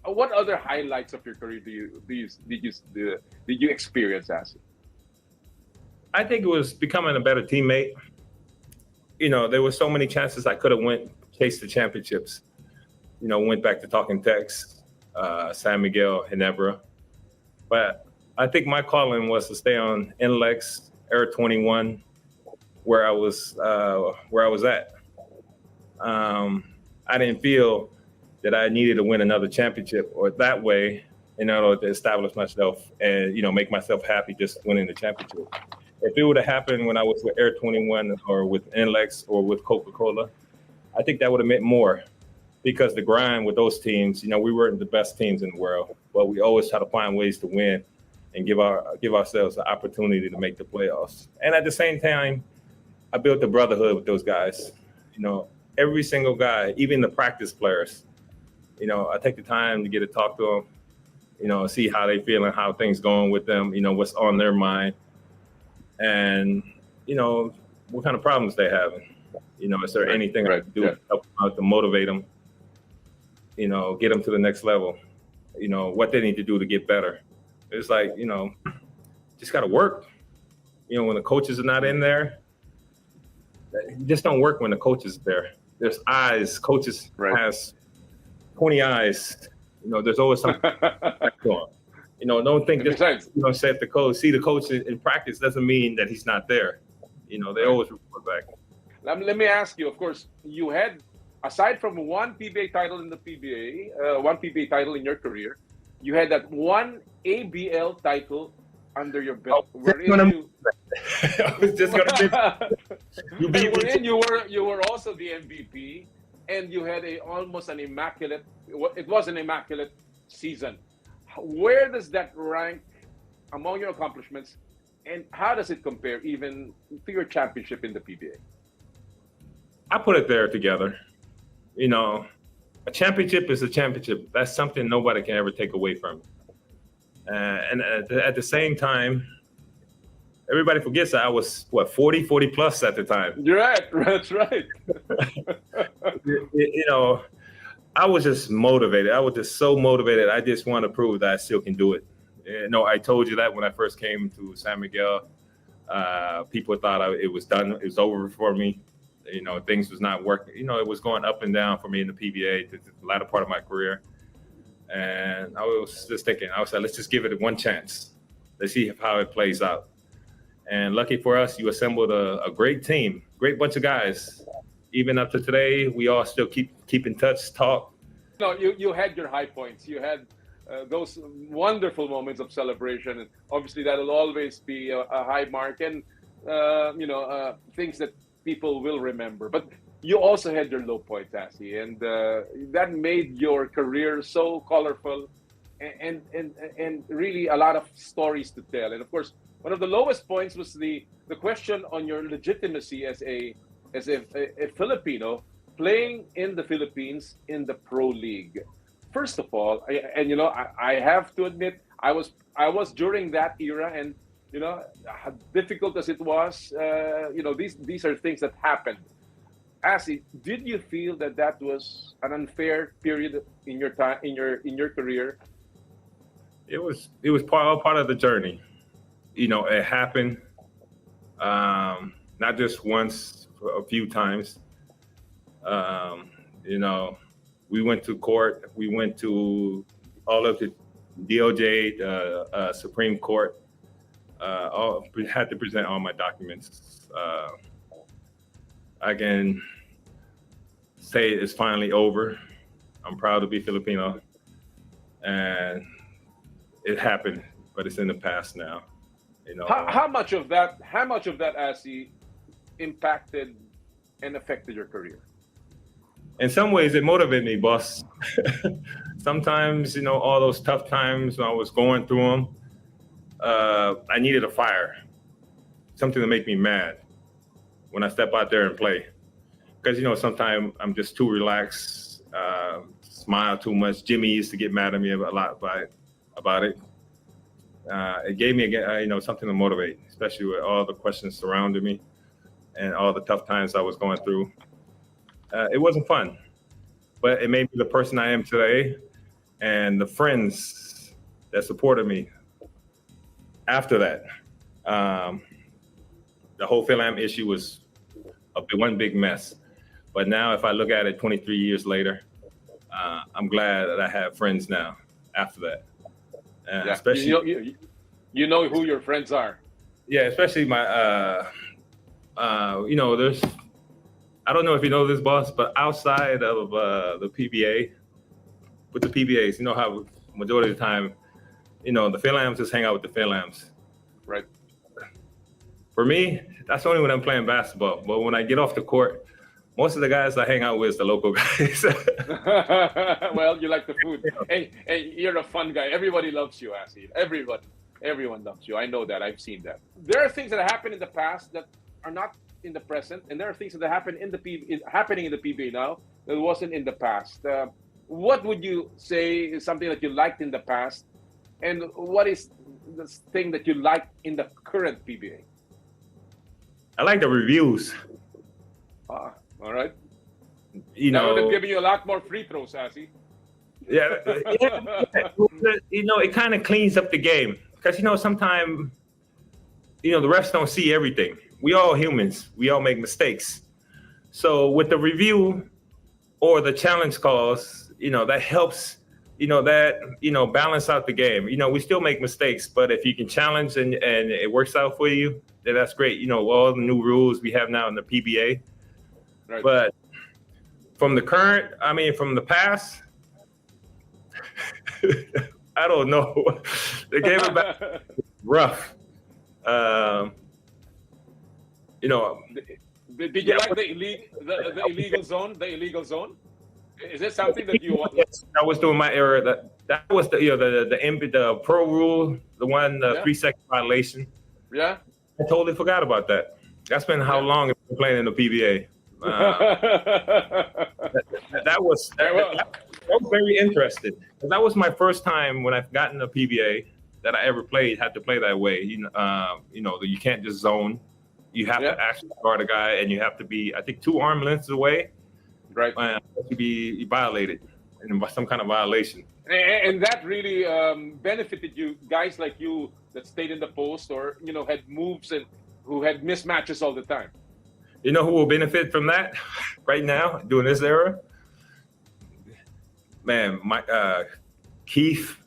S14: what other highlights of your career did you experience, Asi?
S15: I think it was becoming a better teammate. There were so many chances I could have chased the championships. Went back to talking Tex, San Miguel, Ginebra. But I think my calling was to stay on NLEX, Air 21, where I was at. I didn't feel that I needed to win another championship or that way in order to establish myself and, make myself happy just winning the championship. If it would have happened when I was with Air 21 or with NLEX or with Coca-Cola, I think that would have meant more because the grind with those teams, we weren't the best teams in the world, but we always try to find ways to win and give ourselves the opportunity to make the playoffs. And at the same time, I built a brotherhood with those guys. Every single guy, even the practice players, I take the time to get to talk to them, see how they feel and how things going with them, what's on their mind. And, what kind of problems they having. Is there anything I can do to help them out, to motivate them, get them to the next level, what they need to do to get better. It's like, just got to work. When the coaches are not in there, it just don't work when the coach is there. There's eyes. Coaches has 20 eyes. There's always something going. Don't think just say the coach. See the coach in practice doesn't mean that he's not there. They always report back.
S14: Let me ask you. Of course, you had, aside from one PBA title in the PBA, one PBA title in your career, you had that one ABL title under your belt.
S15: I was just gonna
S14: you were also the MVP, and you had almost an immaculate. It was an immaculate season. Where does that rank among your accomplishments, and how does it compare even to your championship in the PBA?
S15: I put it there together. A championship is a championship. That's something nobody can ever take away from. And at the same time, everybody forgets that I was, 40 plus at the time.
S14: You're right. That's right.
S15: I was just motivated. I was just so motivated. I just want to prove that I still can do it. I told you that when I first came to San Miguel. People thought it was done. It was over for me. Things was not working. It was going up and down for me in the PBA, the latter part of my career. And I was just thinking, I was like, let's just give it one chance. Let's see how it plays out. And lucky for us, you assembled a great team, great bunch of guys. Even up to today, we all still keep in touch, talk.
S14: You had your high points. You had those wonderful moments of celebration. And obviously, that'll always be a high mark and, things that people will remember. But you also had your low points, Asi, and that made your career so colorful and really a lot of stories to tell. And of course, one of the lowest points was the question on your legitimacy as a Filipino playing in the Philippines in the Pro League. First of all, I have to admit, I was during that era, and how difficult as it was, these are things that happened. Asi, did you feel that was an unfair period in your time in your career?
S15: It was part of the journey. It happened not just once, a few times. We went to court. We went to all of the DOJ, Supreme Court. We had to present all my documents. I can say it's finally over. I'm proud to be Filipino, and it happened, but it's in the past now.
S14: How much of that, Asi, impacted and affected your career?
S15: In some ways, it motivated me, boss. Sometimes, all those tough times when I was going through them, I needed a fire, something to make me mad when I step out there and play. Because, sometimes I'm just too relaxed, smile too much. Jimmy used to get mad at me a lot about it. It gave me, something to motivate, especially with all the questions surrounding me and all the tough times I was going through. It wasn't fun, but it made me the person I am today, and the friends that supported me after that. The whole Philam issue was one big mess. But now if I look at it 23 years later, I'm glad that I have friends now after that. Especially,
S14: you know who your friends are.
S15: Yeah, especially my, there's, I don't know if you know this, boss, but outside of the PBA, with the PBAs, how majority of the time, the Philams just hang out with the Philams.
S14: Right.
S15: For me, that's only when I'm playing basketball. But when I get off the court, most of the guys I hang out with is the local guys.
S14: Well, you like the food. Hey, you're a fun guy. Everybody loves you, Asi. Everyone loves you. I know that. I've seen that. There are things that happen in the past that are not in the present, and there are things that happen happening in the PBA now that wasn't in the past. What would you say is something that you liked in the past, and what is the thing that you like in the current PBA?
S15: I like the reviews.
S14: All right.
S15: Now
S14: they're giving you a lot more free throws, Asi.
S15: Yeah. It kind of cleans up the game because sometimes the refs don't see everything. We all humans. We all make mistakes. So with the review or the challenge calls, that helps. Balance out the game. We still make mistakes, but if you can challenge and it works out for you, then that's great. All the new rules we have now in the PBA.
S14: Right.
S15: But from the past, I don't know. The game is rough.
S14: Did you like the illegal zone? The illegal zone? Is it something that you want?
S15: Yes, that was during my era. That was the pro rule, the 3-second violation.
S14: Yeah.
S15: I totally forgot about that. That's been how long I've been playing in the PBA. That was very interesting. That was my first time when I've gotten a PBA that I ever played. Had to play that way. You can't just zone. You have to actually guard a guy, and you have to be, I think, 2 arm lengths away.
S14: Right.
S15: To be violated in some kind of violation.
S14: And that really benefited you, guys like you that stayed in the post or, had moves and who had mismatches all the time.
S15: You know who will benefit from that right now, during this era? Man, Keith,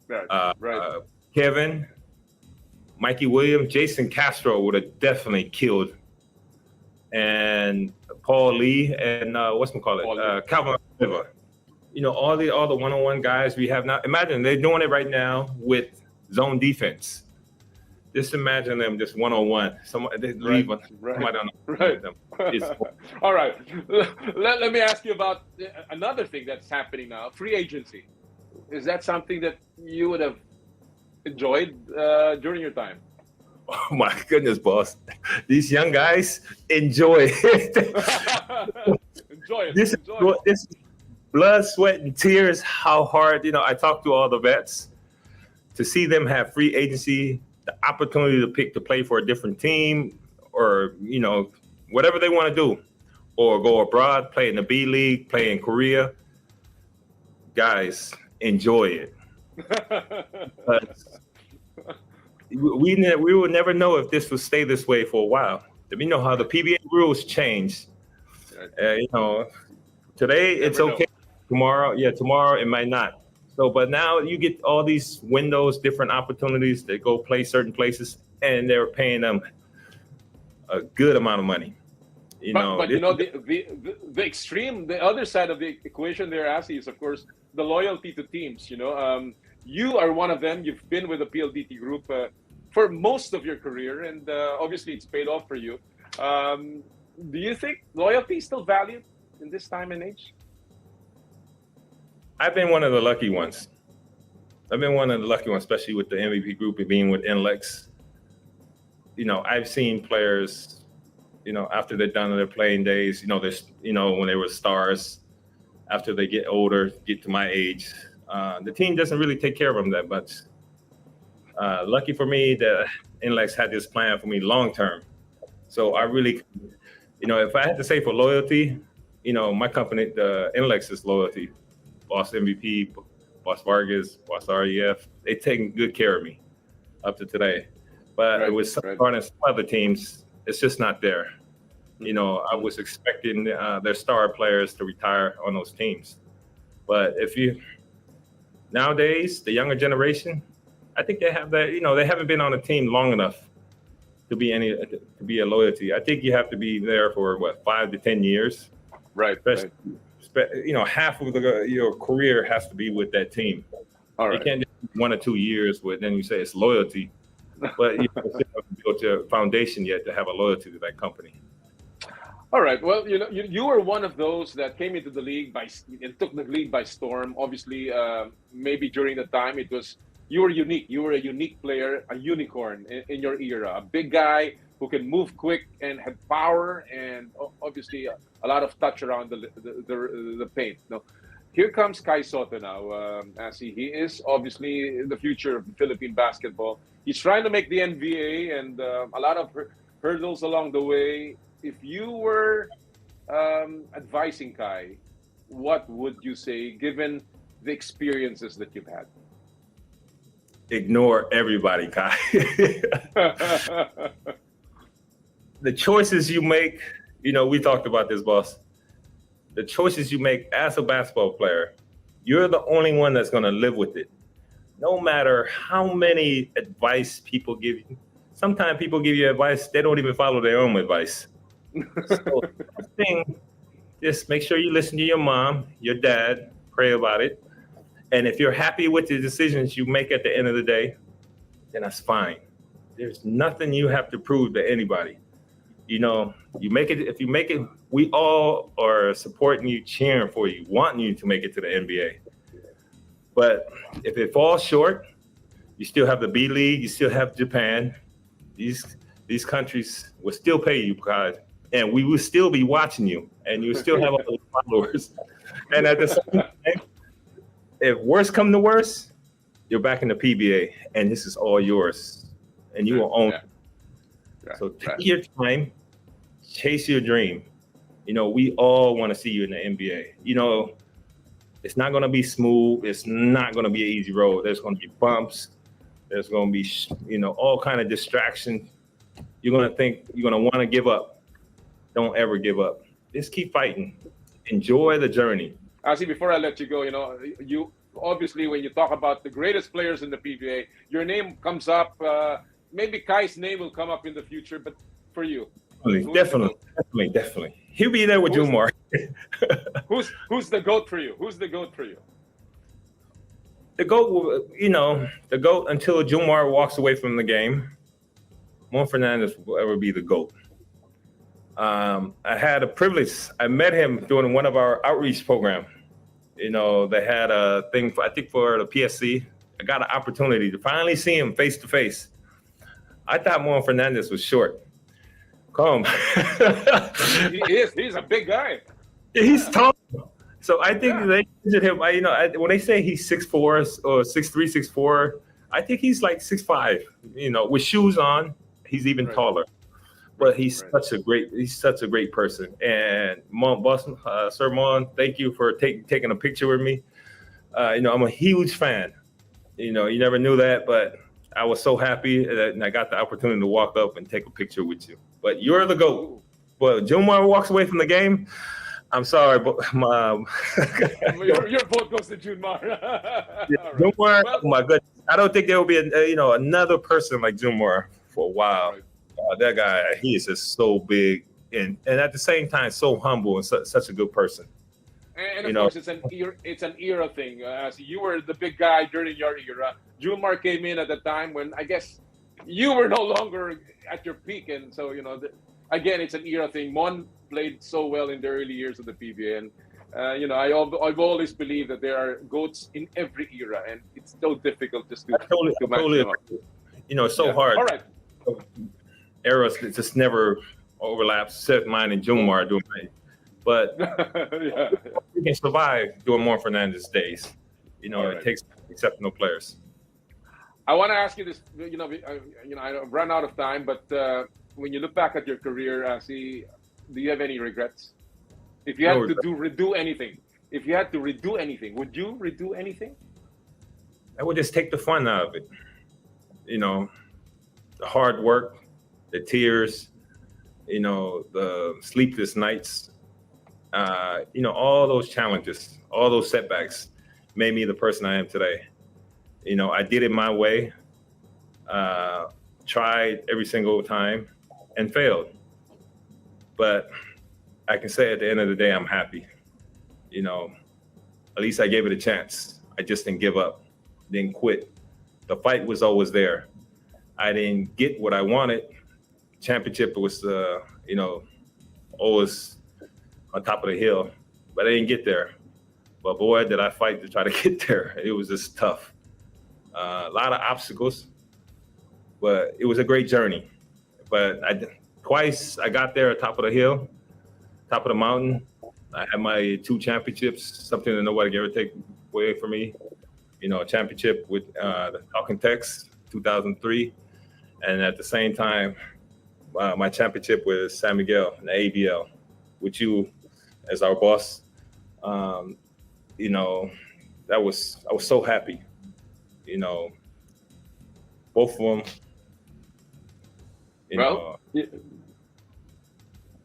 S14: right.
S15: Kevin, Mikey Williams, Jason Castro would have definitely killed. And Paul Lee and Calvin River. All the one-on-one guys we have now. Imagine they're doing it right now with zone defense. Just imagine them just one-on-one. Somebody leave somebody on them.
S14: All right. Let me ask you about another thing that's happening now, free agency. Is that something that you would have enjoyed during your time?
S15: Oh my goodness, boss. These young guys enjoy it.
S14: Enjoy it.
S15: This is blood, sweat, and tears. How hard, I talk to all the vets to see them have free agency, the opportunity to play for a different team or, whatever they want to do, or go abroad, play in the B League, play in Korea. Guys, enjoy it. But we will never know if this will stay this way for a while. We know how the PBA rules change. Today it's okay. Tomorrow it might not. So, but now you get all these windows, different opportunities to go play certain places, and they're paying them a good amount of money.
S14: But the extreme, the other side of the equation there, Asi, is of course the loyalty to teams. You are one of them. You've been with the PLDT group for most of your career, and obviously it's paid off for you. Do you think loyalty is still valued in this time and age?
S15: I've been one of the lucky ones. Especially with the MVP group and being with NLEX. I've seen players, after they're done their playing days, when they were stars, after they get older, get to my age, the team doesn't really take care of them that much. Lucky for me that NLEX had this plan for me long term. So I really, if I had to say for loyalty, my company, the NLEX's loyalty, Boss MVP, Boss Vargas, Boss REF, they taking good care of me up to today. But with some other teams, it's just not there. I was expecting their star players to retire on those teams. But nowadays, the younger generation, I think they have that, they haven't been on a team long enough to be a loyalty. I think you have to be there for 5 to 10 years.
S14: Right.
S15: Half of your career has to be with that team.
S14: All right.
S15: You can't just 1 or 2 years with, then you say it's loyalty. But you haven't built your foundation yet to have a loyalty to that company.
S14: All right. Well, you were one of those that came into the league and took the league by storm. Obviously, maybe during the time you were unique. You were a unique player, a unicorn in your era, a big guy who can move quick and had power and obviously a lot of touch around the paint. Now, here comes Kai Sotto now. He is obviously the future of Philippine basketball. He's trying to make the NBA and a lot of hurdles along the way. If you were advising Kai, what would you say given the experiences that you've had?
S15: Ignore everybody, Kai. The choices you make, we talked about this, boss. The choices you make as a basketball player, you're the only one that's going to live with it. No matter how many advice people give you. Sometimes people give you advice, they don't even follow their own advice. So, just make sure you listen to your mom, your dad, pray about it. And if you're happy with the decisions you make at the end of the day, then that's fine. There's nothing you have to prove to anybody. You make it, if you make it, we all are supporting you, cheering for you, wanting you to make it to the NBA. But if it falls short, you still have the B League, you still have Japan. These countries will still pay you, guys, and we will still be watching you, and you still have all those followers. And at the same time, if worse come to worse, you're back in the PBA, and this is all yours, and you will own it. So take your time, chase your dream. We all want to see you in the NBA. It's not going to be smooth. It's not going to be an easy road. There's going to be bumps. There's going to be, all kind of distractions. You're going to think you're going to want to give up. Don't ever give up. Just keep fighting. Enjoy the journey.
S14: Asi, before I let you go, you obviously, when you talk about the greatest players in the PBA, your name comes up. Maybe Kai's name will come up in the future, but for you, definitely, he'll be there with Jumar. Who's the GOAT for you? Who's the GOAT for you?
S15: The GOAT will, the GOAT until Jumar walks away from the game. Mon Fernandez will ever be the GOAT. I had a privilege. I met him during one of our outreach program. They had a thing for the PSC. I got an opportunity to finally see him face to face. I thought Mon Fernandez was short. Come.
S14: He is. He's a big guy.
S15: He's tall. So I think they injured him. When they say he's 6'4" or 6'3", 6'4", I think he's like 6'5". With shoes on, he's even taller. But he's such a great person. And Sir Mon, thank you for taking a picture with me. I'm a huge fan You know, you never knew that, but I was so happy that I got the opportunity to walk up and take a picture with you. But you're the GOAT. But Junmar walks away from the game. I'm sorry, but
S14: your vote goes to Junmar.
S15: Junmar, oh my goodness. I don't think there will be another person like Junmar for a while. That guy, he is just so big and at the same time so humble and such a good person.
S14: And of course, it's an era thing. So you were the big guy during your era. Junmar came in at the time when I guess you were no longer at your peak, and so again, it's an era thing. Mon played so well in the early years of the PBA, and I've always believed that there are GOATs in every era, and it's so difficult just to
S15: totally
S14: match them up.
S15: It's so hard.
S14: All right.
S15: Eras just never overlaps, except mine and Junmar doing it. But we can survive doing Mon Fernandez days. It takes exceptional players.
S14: I want to ask you this. I've run out of time, but when you look back at your career, do you have any regrets? If you had to redo anything, would you redo anything?
S15: I would just take the fun out of it. The hard work, the tears, the sleepless nights. All those challenges, all those setbacks made me the person I am today. I did it my way, tried every single time and failed. But I can say at the end of the day, I'm happy. At least I gave it a chance. I just didn't give up, didn't quit. The fight was always there. I didn't get what I wanted. Championship was, always on top of the hill, but I didn't get there. But boy, did I fight to try to get there. It was just tough. A lot of obstacles, but it was a great journey. But twice I got there at top of the hill, top of the mountain. I had my 2 championships, something that nobody can ever take away from me. A championship with the Falcon Tex, 2003. And at the same time, my championship with San Miguel in the ABL, with you as our boss. I was so happy. Both of them.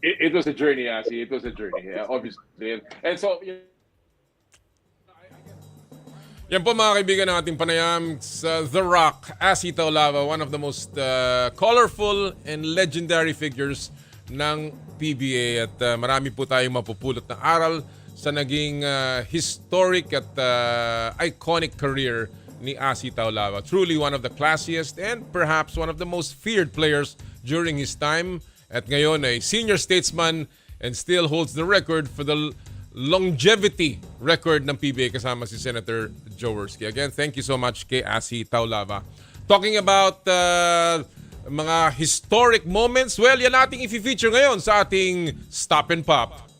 S14: It was a journey, Asi. It was a journey, obviously. And so,
S2: Yan po mga kaibigan ng ating panayam sa The Rock, Asi Taulava, one of the most colorful and legendary figures ng PBA. At marami po tayong mapupulot na aral sa naging historic at iconic career ni Asi Taulava. Truly one of the classiest and perhaps one of the most feared players during his time. At ngayon ay senior statesman and still holds the record for the longevity record ng PBA kasama si Senator Joe Werski. Again, thank you so much kay Asi Taulava. Talking about mga historic moments, well, yan nating i-feature ngayon sa ating Stop and Pop.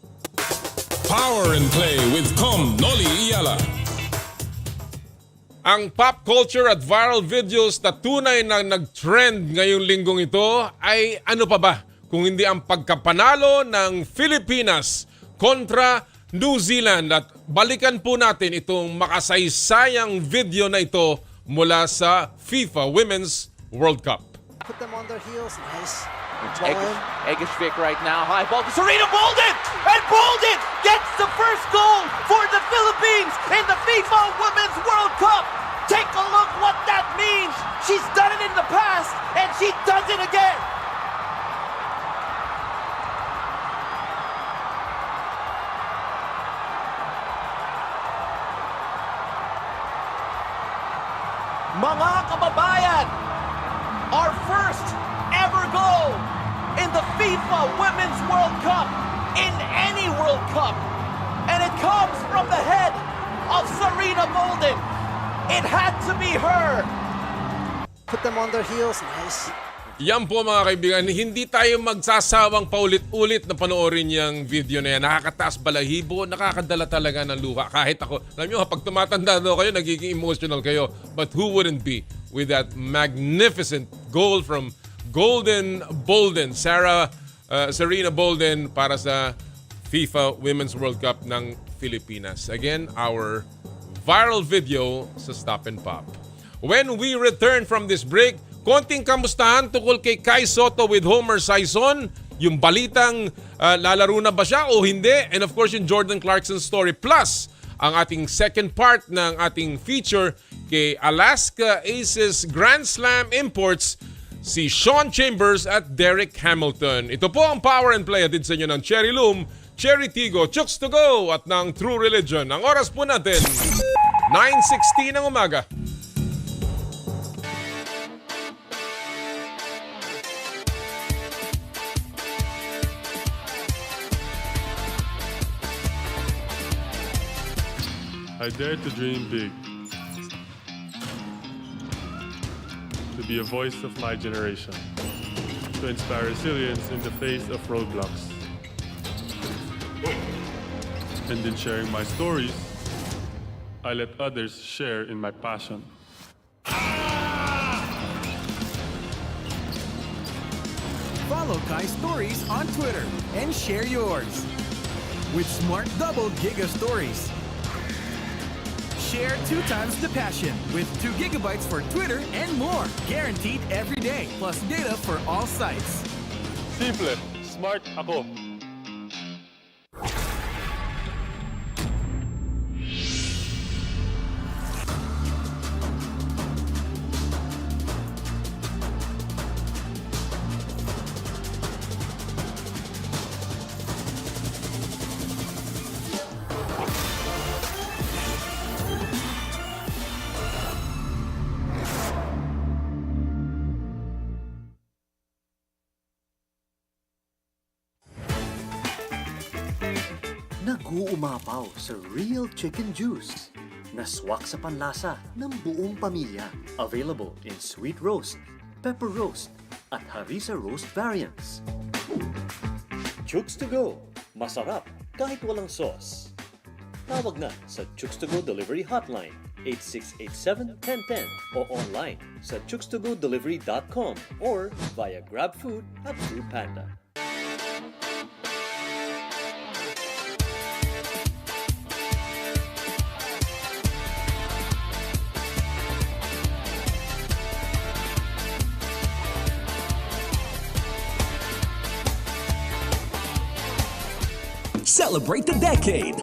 S4: Power and Play with Com Noli Iyala.
S2: Ang pop culture at viral videos na tunay na nag-trend ngayong linggong ito ay ano pa ba kung hindi ang pagkapanalo ng Pilipinas kontra New Zealand. At balikan po natin itong makasaysayang video na ito mula sa FIFA Women's World Cup.
S16: Put them on their heels. Nice.
S17: Eggishvik right now. High ball to Serena Bolden! And Bolden gets the first goal for the Philippines in the FIFA Women's World Cup. Take a look what that means. She's done it in the past and she does it again. Mga kababayan, our first ever goal in the FIFA Women's World Cup, in any World Cup. And it comes from the head of Serena Bolden. It had to be her.
S16: Put them on their heels. Nice.
S2: Yan po mga kaibigan, hindi tayo magsasawang paulit-ulit na panoorin yung video na yan. Nakakataas balahibo, nakakadala talaga ng luha. Kahit ako, alam nyo, pag tumatanda daw kayo, nagiging emotional kayo. But who wouldn't be with that magnificent goal from Golden Bolden, Serena Bolden para sa FIFA Women's World Cup ng Pilipinas. Again, our viral video sa Stop and Pop. When we return from this break, konting kamustahan tungkol kay Kai Soto with Homer Sison, yung balitang lalaro na ba siya o hindi, and of course yung Jordan Clarkson story, plus ang ating second part ng ating feature kay Alaska Aces Grand Slam imports, si Sean Chambers at Derek Hamilton. Ito po ang Power and Play atid sa inyo ng Cherry Loom, Cherry Tigo, Chooks to Go at ng True Religion. Ang oras po natin, 9:16 ng umaga.
S6: I dare to dream big. To be a voice of my generation. To inspire resilience in the face of roadblocks. And in sharing my stories, I let others share in my passion.
S7: Follow Kai Stories on Twitter and share yours. With Smart Double Giga Stories. Share 2 times the passion with 2 gigabytes for Twitter and more. Guaranteed every day, plus data for all sites.
S6: Simple, smart ako.
S8: Nag-uumapaw sa real chicken juice na swak sa panlasa ng buong pamilya. Available in sweet roast, pepper roast, at harissa roast variants. Chooks to Go. Masarap kahit walang sauce. Tawag na sa Chooks to Go Delivery Hotline 8687-1010 o online sa chookstogodelivery.com or via GrabFood at Foodpanda.
S13: Celebrate the decade.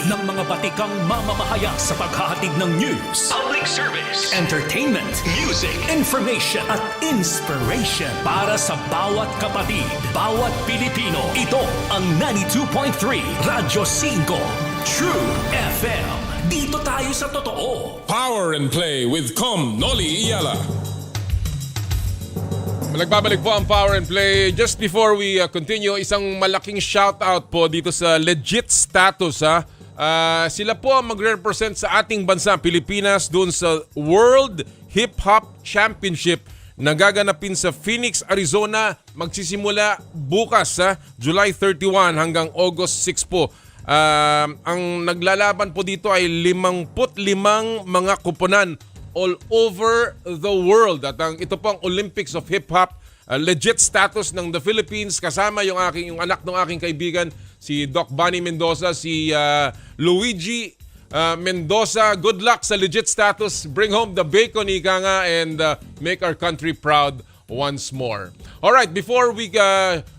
S13: Ng mga batikang mamamahayag sa paghahatid ng news, public service, entertainment, music, information, at inspiration para sa bawat kapatid, bawat Pilipino. Ito ang 92.3 Radyo 5 True FM. Dito tayo sa totoo.
S4: Power and Play with Noli Iyala.
S2: Nagbabalik po ang Power and Play. Just before we continue, isang malaking shoutout po dito sa Legit Status. Sila po ang magre-represent sa ating bansa, Pilipinas, doon sa World Hip Hop Championship na gaganapin sa Phoenix, Arizona. Magsisimula bukas, July 31 hanggang August 6 po. Ang naglalaban po dito ay 55 mga kuponan all over the world. At ito po ang Olympics of Hip Hop, legit status ng the Philippines. Kasama yung anak ng aking kaibigan, si Doc Bunny Mendoza, si Luigi Mendoza. Good luck sa legit status. Bring home the bacon, ika nga, and make our country proud once more. Alright, before we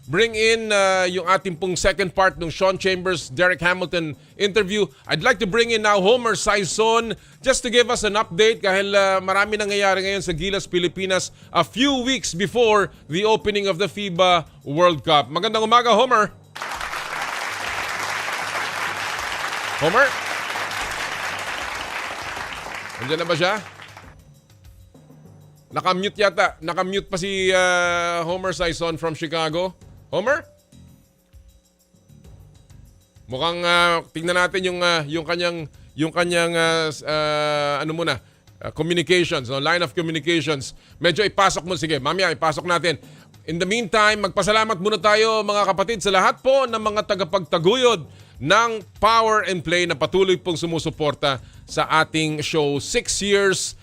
S2: bring in yung ating pong second part ng Sean Chambers, Derek Hamilton interview, I'd like to bring in now Homer Saison just to give us an update dahil marami nangyayari ngayon sa Gilas, Pilipinas a few weeks before the opening of the FIBA World Cup. Magandang umaga, Homer! Homer? Andiyan na ba siya? Nakamute yata. Nakamute pa si Homer Saison from Chicago. Homer? Mukhang tingnan natin yung kanyang communications, line of communications. Medyo ipasok mo, sige, mamaya ipasok natin. In the meantime, magpasalamat muna tayo mga kapatid sa lahat po ng mga tagapagtaguyod ng Power and Play na patuloy pong sumusuporta sa ating show 6 years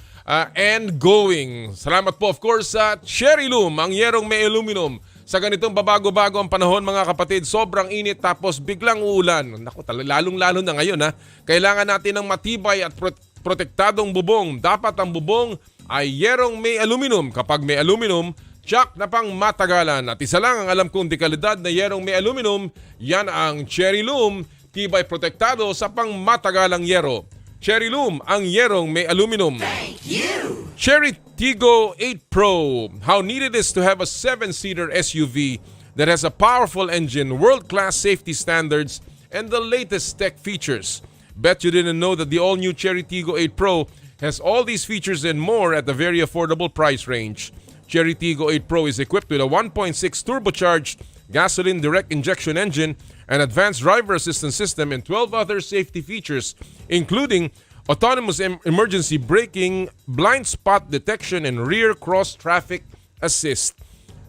S2: and going. Salamat po of course sa Cherry Loom, ang yerong may aluminum. Sa ganitong babago-bago ang panahon mga kapatid, sobrang init tapos biglang uulan. Naku, lalong-lalo na ngayon Kailangan natin ng matibay at protektadong bubong. Dapat ang bubong ay yerong may aluminum. Kapag may aluminum, tsak na pang matagalan. At isa lang ang alam kong dekalidad na yerong may aluminum, yan ang Cherry Loom, tibay protektado sa pang matagalang yero. Cherry Loom, ang yerong may aluminum. Thank you! Cherry Tiggo 8 Pro. How neat it is to have a 7-seater SUV that has a powerful engine, world-class safety standards, and the latest tech features. Bet you didn't know that the all-new Cherry Tiggo 8 Pro has all these features and more at a very affordable price range. Cherry Tiggo 8 Pro is equipped with a 1.6 turbocharged gasoline direct injection engine, an advanced driver assistance system, and 12 other safety features, including autonomous emergency braking, blind spot detection, and rear cross traffic assist.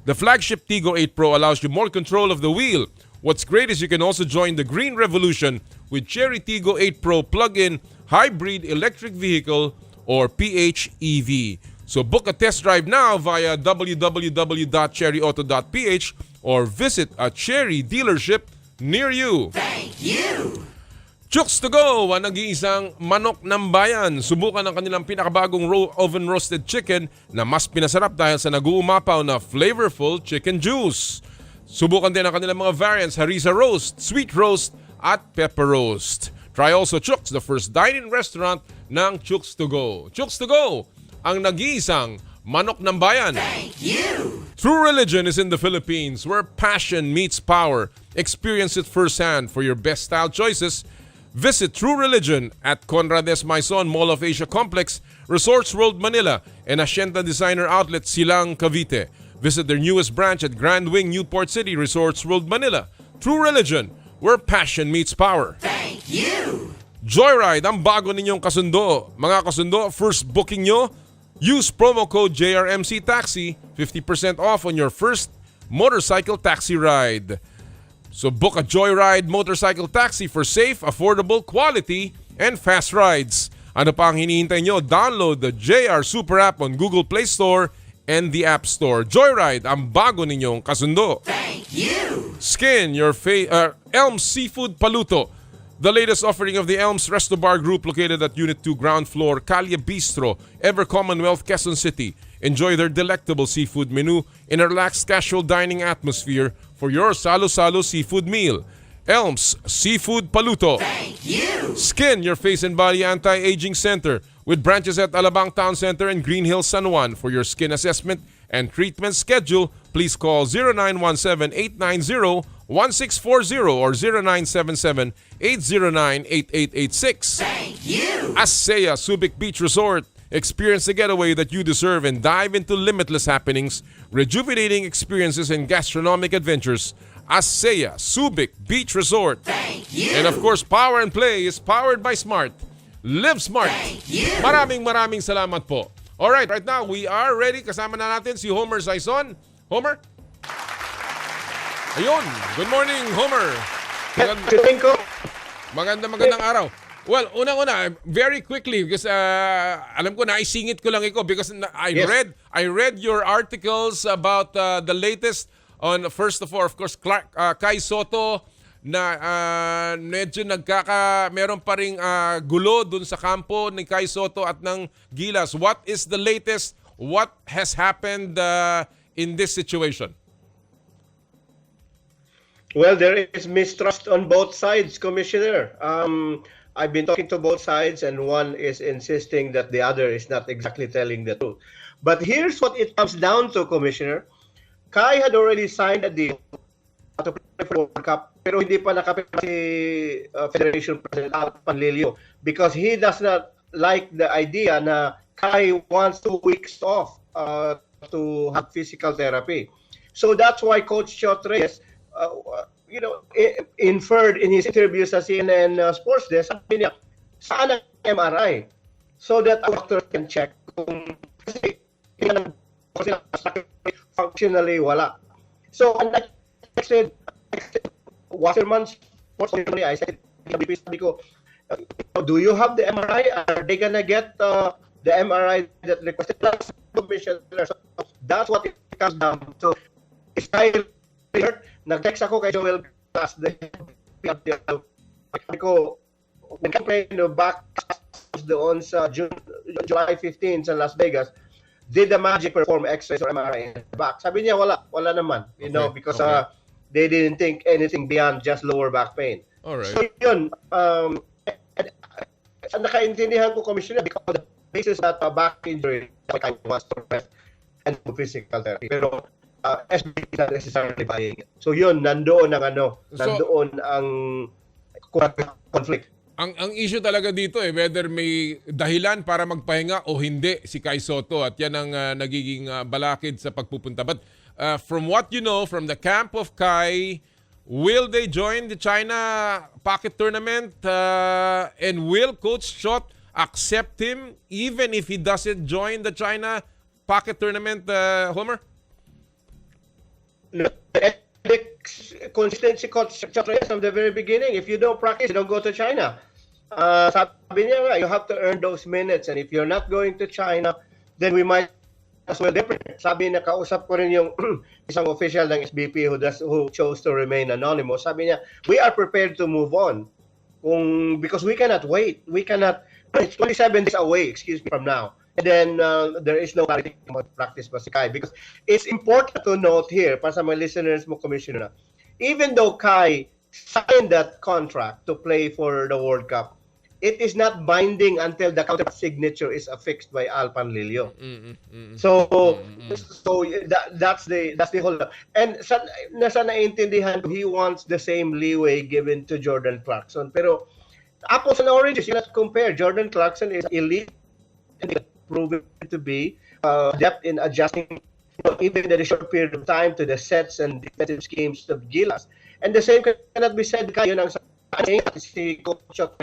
S2: The flagship Tiggo 8 Pro allows you more control of the wheel. What's great is you can also join the green revolution with Cherry Tiggo 8 Pro plug-in hybrid electric vehicle or PHEV. So book a test drive now via www.cherryauto.ph or visit a Cherry dealership near you. Thank you! Chooks to Go, ang nag-iisang manok ng bayan. Subukan ang kanilang pinakabagong oven-roasted chicken na mas pinasarap dahil sa nag-uumapaw na flavorful chicken juice. Subukan din ang kanilang mga variants, harissa roast, sweet roast, at pepper roast. Try also Chooks, the first dine-in restaurant ng Chooks to Go. Chooks to Go, ang nag-iisang manok ng bayan. Thank you! True Religion is in the Philippines, where passion meets power. Experience it firsthand. For your best style choices, visit True Religion at Conrad S. Maison Mall of Asia Complex, Resorts World Manila, and Hacienda Designer Outlet Silang, Cavite. Visit their newest branch at Grand Wing Newport City, Resorts World Manila. True Religion, where passion meets power. Thank you! Joyride, ang bago ninyong kasundo. Mga kasundo, first booking nyo, use promo code JRMC Taxi, 50% off on your first motorcycle taxi ride. So book a Joyride motorcycle taxi for safe, affordable, quality, and fast rides. Ano pa ang hinihintay nyo? Download the JR Super App on Google Play Store and the App Store. Joyride, ang bago ninyong kasundo. Thank you! Skin your Elms Seafood Paluto. The latest offering of the Elms Resto Bar Group located at Unit 2 Ground Floor, Calle Bistro, Ever Commonwealth, Quezon City. Enjoy their delectable seafood menu in a relaxed casual dining atmosphere for your salo-salo seafood meal. Elms Seafood Paluto. Thank you! Skin your face and body anti-aging center with branches at Alabang Town Center and Green Hills, San Juan. For your skin assessment and treatment schedule, please call 1640 or 0977-809-8886.
S1: Thank you!
S2: ASEA Subic Beach Resort. Experience the getaway that you deserve and dive into limitless happenings, rejuvenating experiences, and gastronomic adventures. ASEA Subic Beach Resort.
S1: Thank you!
S2: And of course, Power and Play is powered by Smart. Live Smart.
S1: Thank you!
S2: Maraming salamat po. Alright, right now we are ready. Kasama na natin si Homer Saison. Homer? Ayun. Good morning, Homer. Magandang araw. Well, unang-una, very quickly, because alam ko naisingit ko lang ito because I read your articles about the latest on, first of all, of course, Kai Sotto na medyo meron pa ring gulo dun sa kampo ni Kai Sotto at ng Gilas. What is the latest? What has happened in this situation?
S18: Well, there is mistrust on both sides, Commissioner. I've been talking to both sides, and one is insisting that the other is not exactly telling the truth. But here's what it comes down to, Commissioner. Kai had already signed a deal to play for the World Cup, pero hindi pa nakapirma si Federation President Al Panlilio because he does not like the idea na Kai wants 2 weeks off to have physical therapy. So that's why Coach Chot Reyes inferred in his interview sa CNN Sports Desk, sabi niya, saan ang MRI? So that a doctor can check kung functionally wala. So, and I said, Wasserman Sports, I said, sabi ko, do you have the MRI? Are they gonna get the MRI that requested? That's what it comes down to. So, if I hurt, nag-text ako kay Joel last day. Sabi ko, nag-play back doon sa July 15 sa Las Vegas, did the Magic perform X-rays or MRI in the back? Sabi niya, wala naman. Because they didn't think anything beyond just lower back pain.
S2: Alright.
S18: So yun, nakaintindihan ko, Commissioner, because the basis that back injury was to rest and physical therapy. Pero SBP not necessarily buying it. So yun, nandoon ang conflict.
S2: Ang issue talaga dito whether may dahilan para magpahinga o hindi si Kai Sotto, at yan ang nagiging balakid sa pagpupunta. But from what you know from the camp of Kai, will they join the China Pocket Tournament? And will Coach Chot accept him even if he doesn't join the China Pocket Tournament, Homer?
S18: Consistency Coach Chot Reyes from the very beginning. If you don't practice, you don't go to China. Sabi niya, you have to earn those minutes, and if you're not going to China, then we might as well different. Sabi niya, kausap ko rin yung isang official ng SBP who chose to remain anonymous. Sabi niya, we are prepared to move on because we cannot wait. It's 27 days away, from now. And then there is no clarity about practice pa si Kai, because it's important to note here, para sa mga listeners mo, Commissioner, even though Kai signed that contract to play for the World Cup, it is not binding until the counter signature is affixed by Al Panlilio. So that's the whole. And nasa naiintindihan, he wants the same leeway given to Jordan Clarkson. Pero apples and oranges, you cannot compare. Jordan Clarkson is elite and proven to be adept in adjusting, even in a short period of time, to the sets and defensive schemes of Gilas. And the same cannot be said yun ang si Coach Chot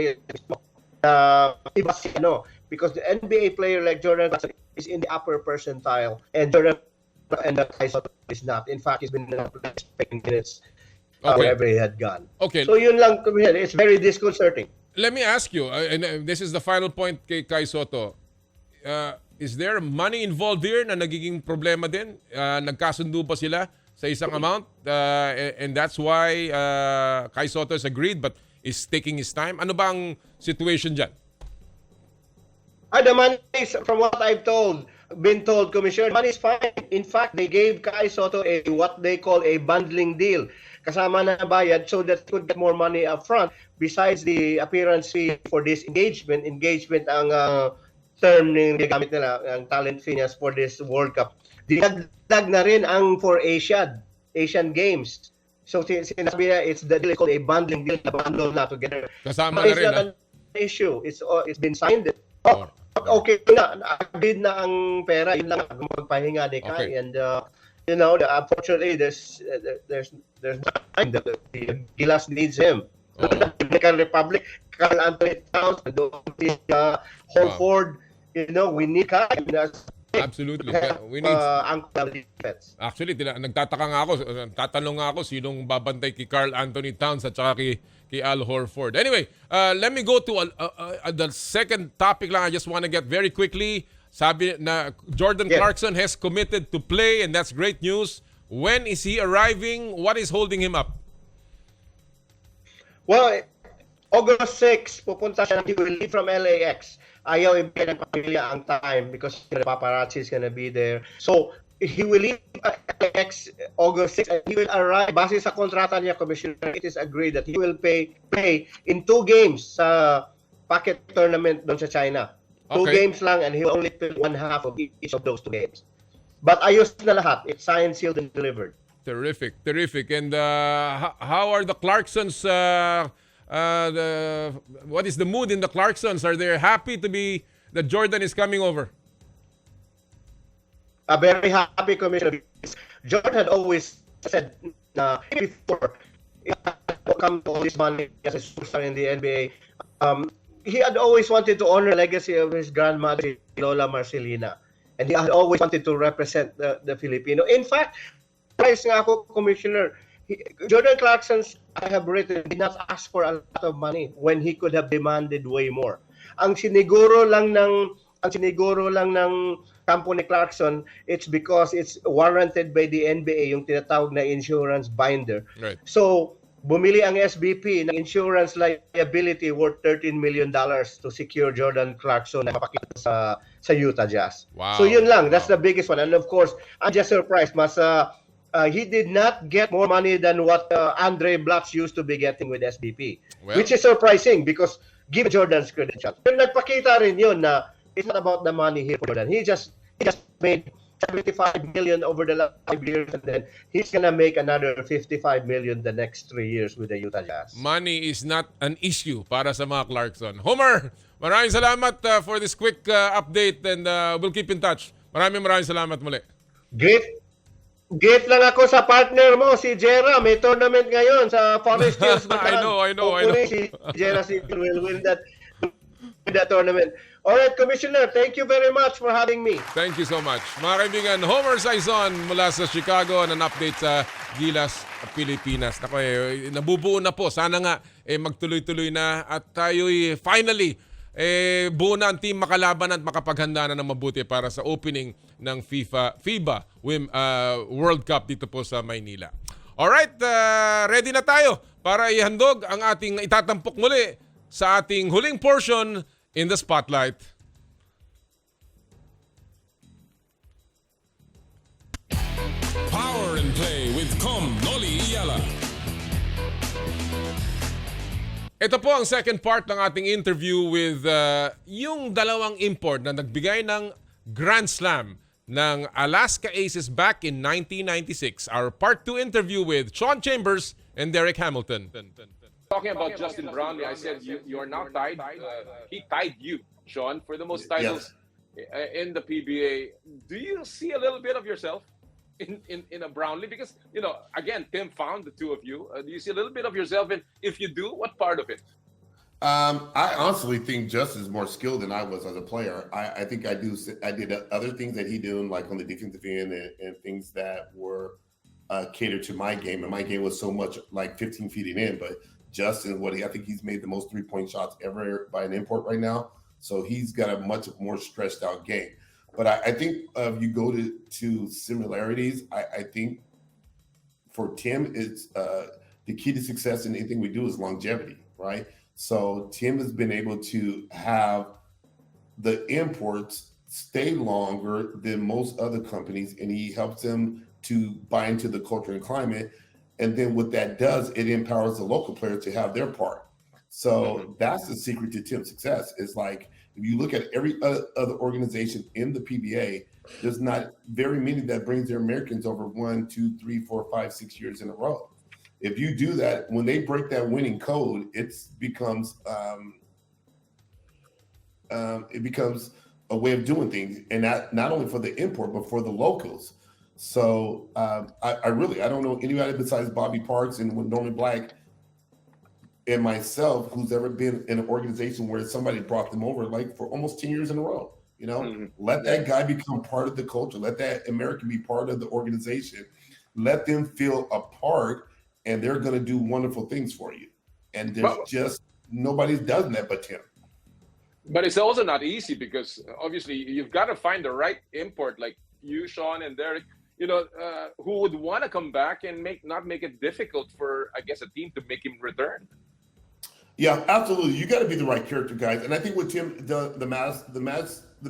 S18: because the NBA player like Jordan Clarkson is in the upper percentile, and Jordan and Kai Sotto is not. In fact, he's been expecting minutes wherever he had gone.
S2: Okay.
S18: So yun lang, it's very disconcerting.
S2: Let me ask you, and this is the final point kay Kai Sotto. Is there money involved here na nagiging problema din? Nagkasundo pa sila sa isang amount, and that's why Kai Sotto has agreed but is taking his time. Ano ba ang situation dyan?
S18: The money is, from what I've been told, Commissioner, money is fine. In fact, they gave Kai Sotto what they call a bundling deal. Kasama na bayad so that could get more money up front besides the appearance fee for this engagement. Engagement ang term ng gamit nila, ang talent fee niya for this World Cup. Dinagdag na rin ang for Asian Games So sinabi niya, it's the deal is called a bundling deal, na bundle na together.
S2: Kasama
S18: But
S2: na
S18: it's
S2: rin,
S18: not an issue. It's been signed. Okay na, agreed na ang pera, yun lang ang magpahinga ni Kai.
S2: Okay.
S18: And unfortunately, there's time that the Gilas needs him. Dominican Republic, Carl Anthony Towns, Holford, we need Kai.
S2: Absolutely. We need...
S18: defense.
S2: Actually, nagtataka nga ako, tatanong nga ako sinong babantay kay Carl Anthony Towns at saka kay Al Horford. Anyway, let me go to the second topic lang. I just want to get very quickly. Sabi na Jordan Clarkson has committed to play and that's great news. When is he arriving? What is holding him up?
S18: Well, August 6, pupunta siya. He will leave from LAX. Ayaw ibigay ng pamilya ang time because the paparazzi is gonna be there. So, he will leave LAX August 6 and he will arrive. Base sa kontrata niya, Commissioner, it is agreed that he will play in 2 games sa packet tournament doon sa China. 2 games lang and he will only play 1/2 of each of those 2 games. But ayos na lahat. It's signed, sealed, and delivered.
S2: Terrific. And how are the Clarksons? What is the mood in the Clarksons? Are they happy to be that Jordan is coming over?
S18: Very happy, Commissioner. Jordan had always said before come to all this money as a superstar in the NBA. He had always wanted to honor the legacy of his grandmother, Lola Marcelina. And he had always wanted to represent the Filipino. In fact, praise nga ako, Commissioner, Jordan Clarkson, I have written, did not ask for a lot of money when he could have demanded way more. Ang siniguro lang ng kampo ni Clarkson, it's because it's warranted by the NBA, yung tinatawag na insurance binder.
S2: Right.
S18: So, bumili ang SBP ng insurance liability worth $13 million to secure Jordan Clarkson na mapakita sa Utah Jazz.
S2: Wow.
S18: So yun lang, that's the biggest one. And of course, I'm just surprised, he did not get more money than what Andre Blatch used to be getting with SBP.
S2: Well,
S18: which is surprising because give Jordan's credentials. Pero nagpakita rin yun na it's not about the money here for Jordan. He just made $75 million over the last 5 years and then he's gonna make another $55 million the next 3 years with the Utah Jazz.
S2: money is not an issue para sa mga Clarkson. Homer, maraming salamat for this quick update and we'll keep in touch. Maraming salamat muli.
S18: Great lang ako sa partner mo, si Jera. May tournament ngayon sa Forest Hills.
S2: I know.
S18: Hopefully, si Jera will win that tournament. All right, Commissioner, thank you very much for having me.
S2: Thank you so much. Mga kaibigan, Homer Saizon mula sa Chicago, an update sa Gilas, Pilipinas. Ako nabubuo na po. Sana nga magtuloy-tuloy na at tayo'y finally buo na ang team makalaban at makapaghanda na ng mabuti para sa opening ng FIBA World Cup dito po sa Maynila. Alright, ready na tayo para ihandog ang ating itatampok muli sa ating huling portion in the Spotlight.
S4: Power and Play with Noli Iyala.
S2: Ito po ang second part ng ating interview with yung dalawang import na nagbigay ng Grand Slam ng Alaska Aces back in 1996. Our part 2 interview with Sean Chambers and Derek Hamilton.
S14: Talking about Justin Brownlee, I said you are now tied. He tied you, Sean, for the most titles in the PBA. Do you see a little bit of yourself in a Brownlee? Because, again, Tim found the two of you. Do you see a little bit of yourself? And if you do, what part of it?
S19: I honestly think Justin is more skilled than I was as a player. I think I did other things that he did, like on the defensive end and things that were catered to my game. And my game was so much like 15 feet in, but Justin, I think he's made the most 3-point shots ever by an import right now. So he's got a much more stretched out game. But I think if you go to similarities, I think for Tim, it's the key to success in anything we do is longevity, right? So Tim has been able to have the imports stay longer than most other companies, and he helps them to buy into the culture and climate. And then what that does, it empowers the local players to have their part. So that's the secret to Tim's success. It's like, if you look at every other organization in the PBA, there's not very many that brings their Americans over 1, 2, 3, 4, 5, 6 years in a row. If you do that, when they break that winning code, it becomes a way of doing things, and that not only for the import but for the locals. So I don't know anybody besides Bobby Parks and Norman Black and myself who's ever been in an organization where somebody brought them over like for almost 10 years in a row. You know, let that guy become part of the culture. Let that American be part of the organization. Let them feel a part, and they're going to do wonderful things for you. And there's just nobody's done that but Tim.
S14: But it's also not easy because obviously you've got to find the right import, like you, Sean, and Derek. You know, who would want to come back and not make it difficult for, I guess, a team to make him return.
S19: Yeah, absolutely. You got to be the right character, guys. And I think what Tim, the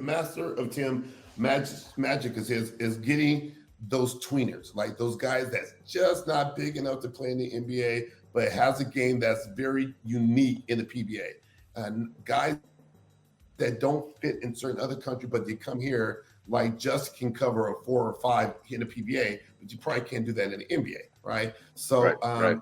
S19: master of Tim magic is getting those tweeners, like those guys that's just not big enough to play in the NBA, but has a game that's very unique in the PBA. And guys that don't fit in certain other countries, but they come here, like just can cover a 4 or 5 in the PBA, but you probably can't do that in the NBA, right? So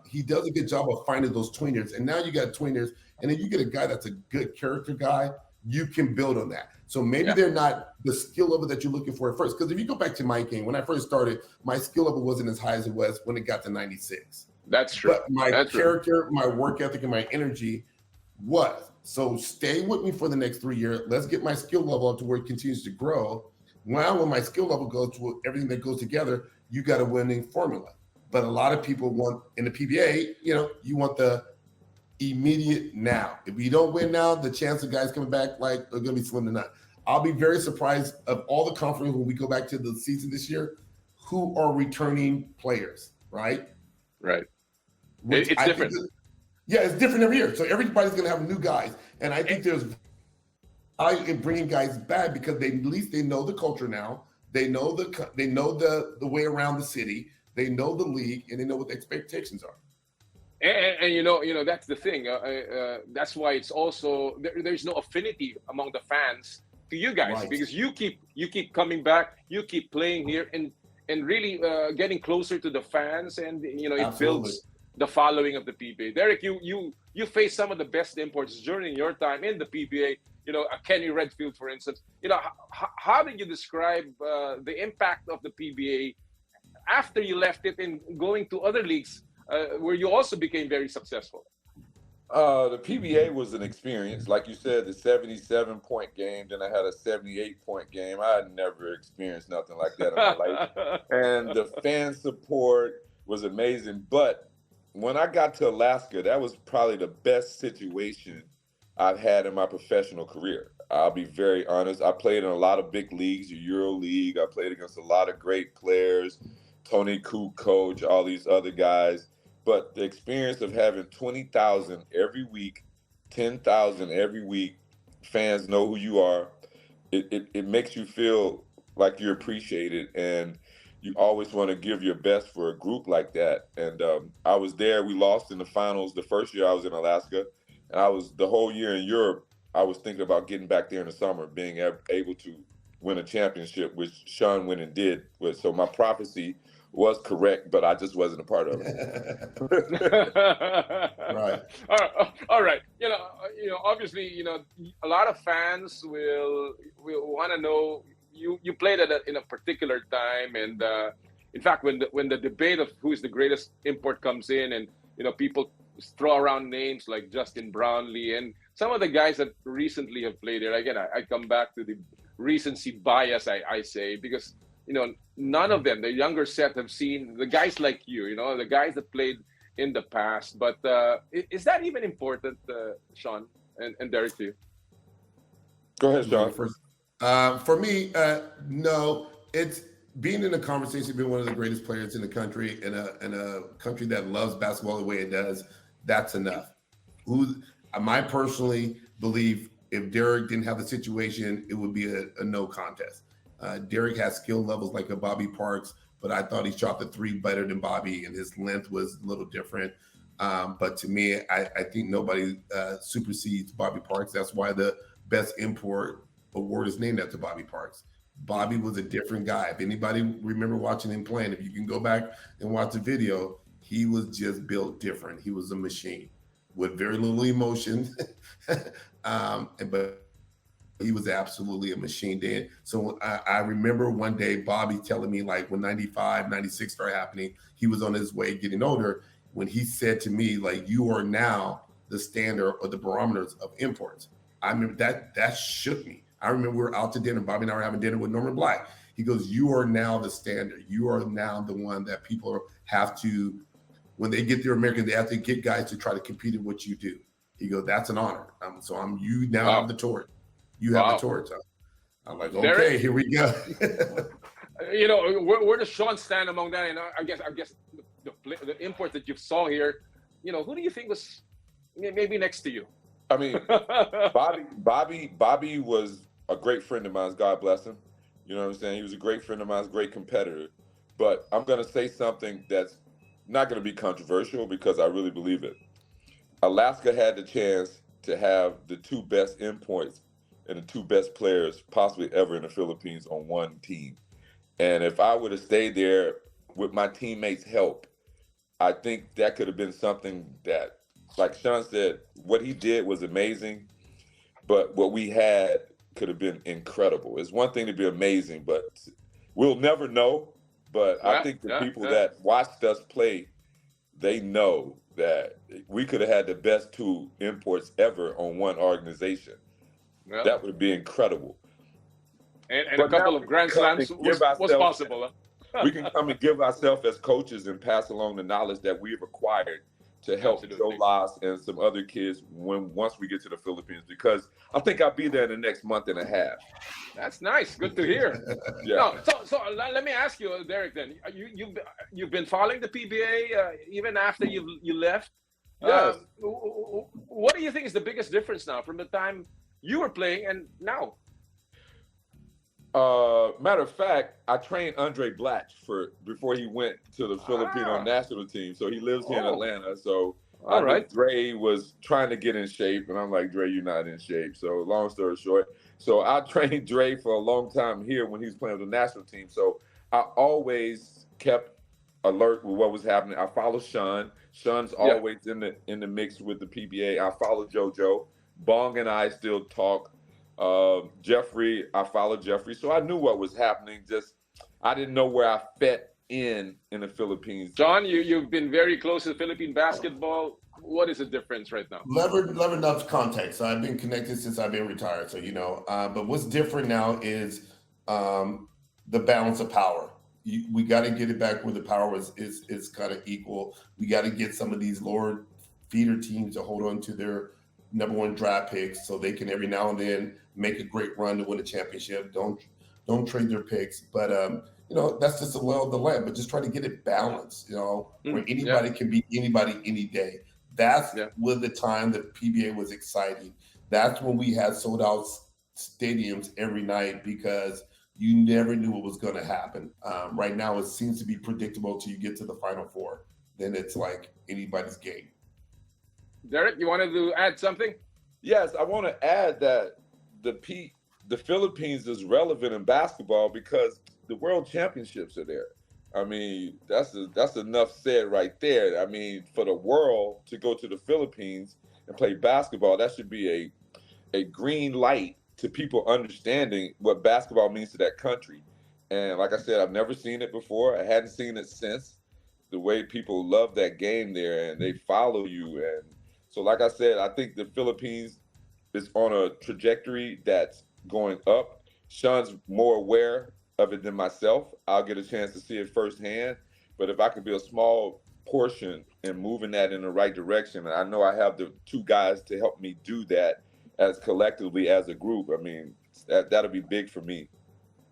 S19: he does a good job of finding those tweeners. And now you got tweeners, and then you get a guy that's a good character guy, you can build on that. So maybe they're not the skill level that you're looking for at first. Because if you go back to my game, when I first started, my skill level wasn't as high as it was when it got to 96.
S14: That's true.
S19: But my character, my work ethic, and my energy was. So stay with me for the next 3 years. Let's get my skill level up to where it continues to grow. Now, when my skill level goes to everything that goes together, you got a winning formula. But a lot of people want, in the PBA, you want the immediate now. If you don't win now, the chance of guys coming back are going to be slim to none. I'll be very surprised of all the conference when we go back to the season this year, who are returning players, right?
S14: Right. It's different.
S19: It's different every year. So everybody's going to have new guys. And I think I am bringing guys back because at least they know the culture now. They know the way around the city. They know the league, and they know what the expectations are.
S14: And you know that's the thing. That's why it's also there's no affinity among the fans to you guys because you keep coming back, you keep playing here, and really getting closer to the fans, and it builds the following of the PBA. Derek, you face some of the best imports during your time in the PBA. Kenny Redfield, for instance. How did you describe the impact of the PBA after you left it and going to other leagues where you also became very successful?
S20: The PBA was an experience. Like you said, the 77-point game, then I had a 78-point game. I had never experienced nothing like that in my life. And the fan support was amazing. But when I got to Alaska, that was probably the best situation I've had in my professional career. I'll be very honest. I played in a lot of big leagues, the Euro League. I played against a lot of great players, Tony Kukoc, all these other guys. But the experience of having 20,000 every week, 10,000 every week, fans know who you are, it makes you feel like you're appreciated, and you always want to give your best for a group like that. And I was there. We lost in the finals the first year I was in Alaska, and I was the whole year in Europe. I was thinking about getting back there in the summer, being able to win a championship, which Sean went and did. So my prophecy was correct, but I just wasn't a part of it.
S19: Right.
S14: All right. Obviously, a lot of fans will want to know you played in a particular time, and in fact, when the debate of who is the greatest import comes in, and people throw around names like Justin Brownlee and some of the guys that recently have played there. Again, I come back to the recency bias, I say, because none of them, the younger set, have seen the guys like you, the guys that played in the past. But is that even important, Sean and Derek, to you?
S20: Go ahead, Sean.
S19: First, for me, no. It's being in a conversation, being one of the greatest players in the country, in a country that loves basketball the way it does. That's enough. I personally believe if Derek didn't have the situation, it would be a no contest. Derek has skill levels like a Bobby Parks, but I thought he shot the three better than Bobby, and his length was a little different. But to me, I think nobody supersedes Bobby Parks. That's why the best import award is named after Bobby Parks. Bobby was a different guy. If anybody remember watching him playing, if you can go back and watch the video, he was just built different. He was a machine with very little emotion, but he was absolutely a machine then. So I remember one day Bobby telling me, like, when 95, 96 started happening, he was on his way getting older, when he said to me, like, you are now the standard or the barometers of imports. I remember that shook me. I remember we were out to dinner. Bobby and I were having dinner with Norman Black. He goes, you are now the standard. You are now the one that people have to, when they get their American, they have to get guys to try to compete in what you do. He goes, that's an honor. So you now have the torch. You have the torch. I'm like, okay, here we go.
S14: You know, where does Sean stand among that? And I guess the imports that you saw here, you know, who do you think was maybe next to you?
S20: I mean, Bobby was a great friend of mine. God bless him. You know what I'm saying? He was a great friend of mine, a great competitor. But I'm going to say something that's not going to be controversial because I really believe it. Alaska had the chance to have the two best imports and the two best players possibly ever in the Philippines on one team. And if I would have stayed there with my teammates' help, I think that could have been something that, like Sean said, what he did was amazing, but what we had could have been incredible. It's one thing to be amazing, but we'll never know. But I think the people that watched us play, they know that we could have had the best two imports ever on one organization. Yeah. That would be incredible.
S14: And a couple of Grand Slams was possible. Huh?
S20: We can come and give ourselves as coaches and pass along the knowledge that we've acquired to help Joe Las and some other kids once we get to the Philippines, because I think I'll be there in the next month and a half.
S14: That's nice. Good to hear.
S20: Yeah.
S14: No, so let me ask you, Derek. Then you've been following the PBA even after you left.
S20: Yes.
S14: What do you think is the biggest difference now from the time you were playing and now?
S20: Matter of fact, I trained Andre Blatch before he went to the Filipino national team. So he lives here in Atlanta. So Dre was trying to get in shape, and I'm like, Dre, you're not in shape. So long story short, so I trained Dre for a long time here when he was playing with the national team. So I always kept alert with what was happening. I follow Sean. Sean's always in the mix with the PBA. I follow JoJo. Bong and I still talk. Jeffrey, I followed Jeffrey, so I knew what was happening. Just I didn't know where I fit in the Philippines.
S14: John, you've been very close to Philippine basketball. What is the difference right now?
S19: Levered enough context. So I've been connected since I've been retired. So but what's different now is the balance of power. We got to get it back where the power is kind of equal. We got to get some of these lower feeder teams to hold on to their number one draft picks so they can every now and then make a great run to win a championship. Don't trade their picks. But that's just the law of the land. But just try to get it balanced, where anybody can be anybody any day. That's when the time that PBA was exciting. That's when we had sold out stadiums every night because you never knew what was going to happen. Right now, it seems to be predictable till you get to the Final Four. Then it's like anybody's game.
S14: Derek, you wanted to add something?
S20: Yes, I want to add that the Philippines is relevant in basketball because the World Championships are there. I mean, that's enough said right there. I mean, for the world to go to the Philippines and play basketball, that should be a green light to people understanding what basketball means to that country. And like I said, I've never seen it before. I hadn't seen it since. The way people love that game there and they follow you. And so, like I said, I think the Philippines is on a trajectory that's going up. Sean's more aware of it than myself. I'll get a chance to see it firsthand. But if I could be a small portion in moving that in the right direction, and I know I have the two guys to help me do that as collectively as a group, I mean, that'll be big for me.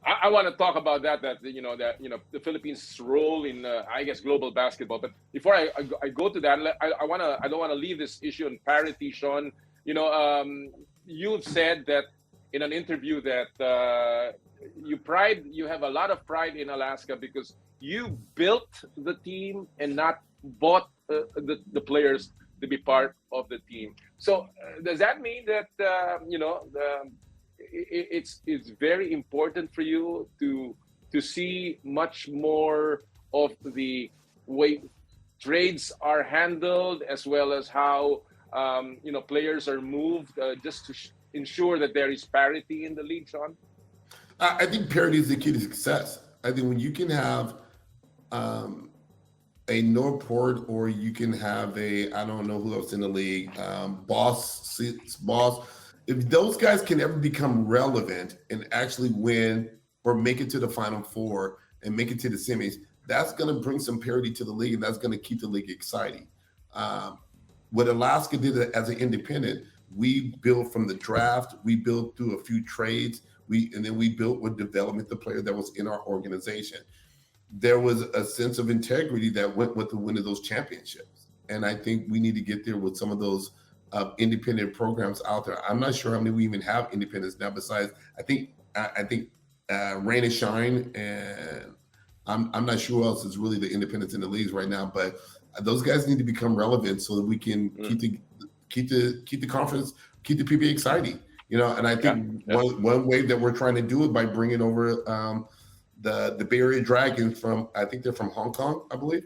S14: I want to talk about that the Philippines' role in I guess global basketball. But before I go to that, I don't want to leave this issue on parity, Sean. You've said that in an interview that you have a lot of pride in Alaska because you built the team and not bought the players to be part of the team. So does that mean that it's very important for you to see much more of the way trades are handled, as well as how players are moved, just to ensure that there is parity in the league, Sean?
S19: I think parity is the key to success. I think when you can have a Northport, or you can have I don't know who else in the league, Boss. If those guys can ever become relevant and actually win or make it to the Final Four and make it to the semis, that's going to bring some parity to the league, and that's going to keep the league exciting. What Alaska did as an independent, we built from the draft, we built through a few trades, and then we built with development the player that was in our organization. There was a sense of integrity that went with the win of those championships. And I think we need to get there with some of those independent programs out there. I'm not sure how many we even have independents now, besides, I think Rain and Shine, and I'm not sure who else is really the independents in the leagues right now, but those guys need to become relevant so that we can keep the conference, keep the PBA exciting. And I think one way that we're trying to do it by bringing over the Bay Area Dragons from, I think they're from Hong Kong, I believe.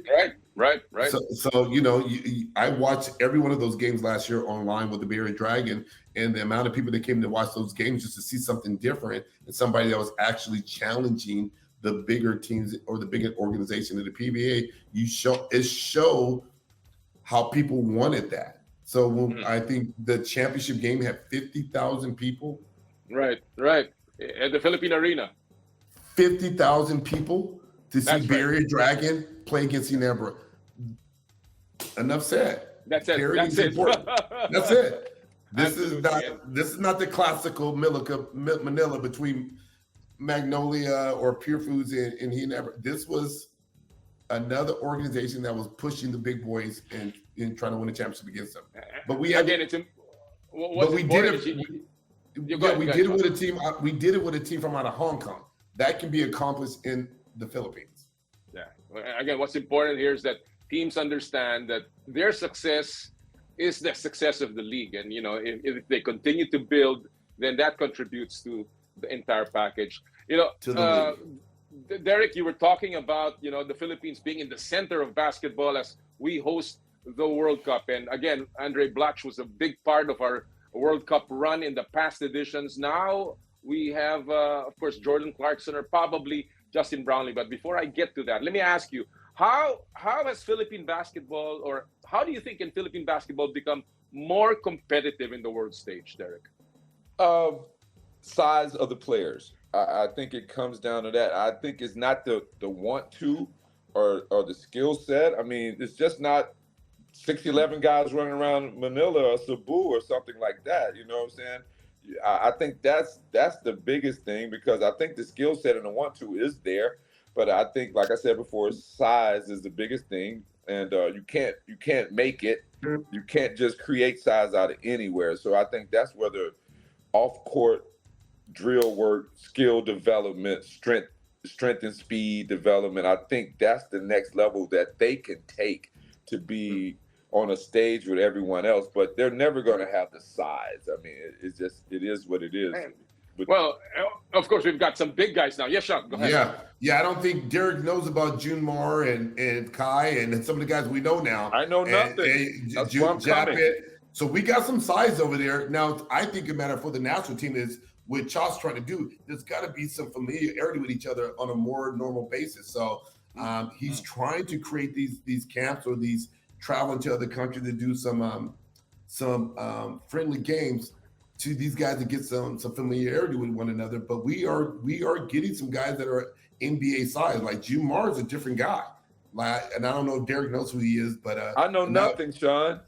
S14: Right.
S19: So I watched every one of those games last year online with the Bay Area Dragon, and the amount of people that came to watch those games just to see something different and somebody that was actually challenging the bigger teams or the bigger organization of the PBA. It showed how people wanted that. So I think the championship game had 50,000 people.
S14: Right. At the Philippine Arena.
S19: 50,000 people to see Bay Area Dragon play against Ginebra. Enough said.
S14: That's it.
S19: Parity is important. That's it. This is not the classical Manila between Magnolia or Pure Foods and Ginebra. This was another organization that was pushing the big boys and trying to win a championship against them. But we did it with a team. We did it with a team from out of Hong Kong. That can be accomplished in the Philippines.
S14: Yeah. Again, what's important here is that teams understand that their success is the success of the league, and if they continue to build, then that contributes to the entire package. Derek, you were talking about the Philippines being in the center of basketball as we host the World Cup, and again, Andre Blatch was a big part of our World Cup run in the past editions. Now we have, of course, Jordan Clarkson or probably Justin Brownlee. But before I get to that, let me ask you, how has Philippine basketball, or how do you think can Philippine basketball become more competitive in the world stage, Derek?
S20: Size of the players. I think it comes down to that. I think it's not the want to or the skill set. I mean, it's just not 6'11" guys running around Manila or Cebu or something like that. You know what I'm saying? I think that's the biggest thing, because I think the skill set and the want to is there, but I think, like I said before, size is the biggest thing, and you can't make it. You can't just create size out of anywhere. So I think that's where the off-court drill work, skill development, strength and speed development, I think that's the next level that they can take to be on a stage with everyone else, but they're never going to have the size. I mean, it is what it is.
S14: Well, of course, we've got some big guys now. Yes, Sean, go ahead.
S19: Yeah. I don't think Derek knows about Junmar and Kai and some of the guys we know now.
S20: I know nothing. That's why I'm coming.
S19: So we got some size over there. Now, I think a matter for the national team is what Charles trying to do. There's got to be some familiarity with each other on a more normal basis. So he's trying to create these camps or these traveling to other countries to do some friendly games to these guys to get some familiarity with one another. But we are getting some guys that are NBA size. Like Jumar is a different guy. And I don't know if Derek knows who he is, but
S20: I know nothing, Sean.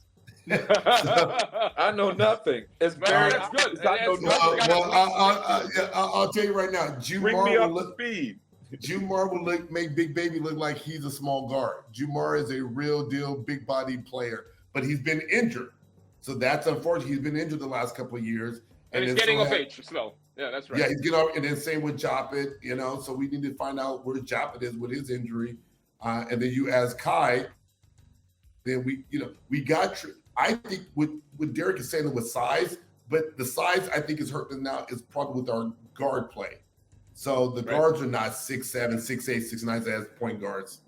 S20: I know nothing. It's very good.
S19: I'll tell you right now,
S20: Bring me up to speed.
S19: Jumar will make Big Baby look like he's a small guard. Jumar is a real deal, big body player, but he's been injured. So that's unfortunate. He's been injured the last couple of years.
S14: And he's getting of age as well. Yeah, that's right.
S19: Yeah, he's getting off, and then same with Japet, so we need to find out where Japet is with his injury. And then you ask Kai, then we got, I think what Derek is saying with size, but the size I think is hurting now is probably with our guard play. So the guards are not 6'7", 6'8", 6'9" as point guards.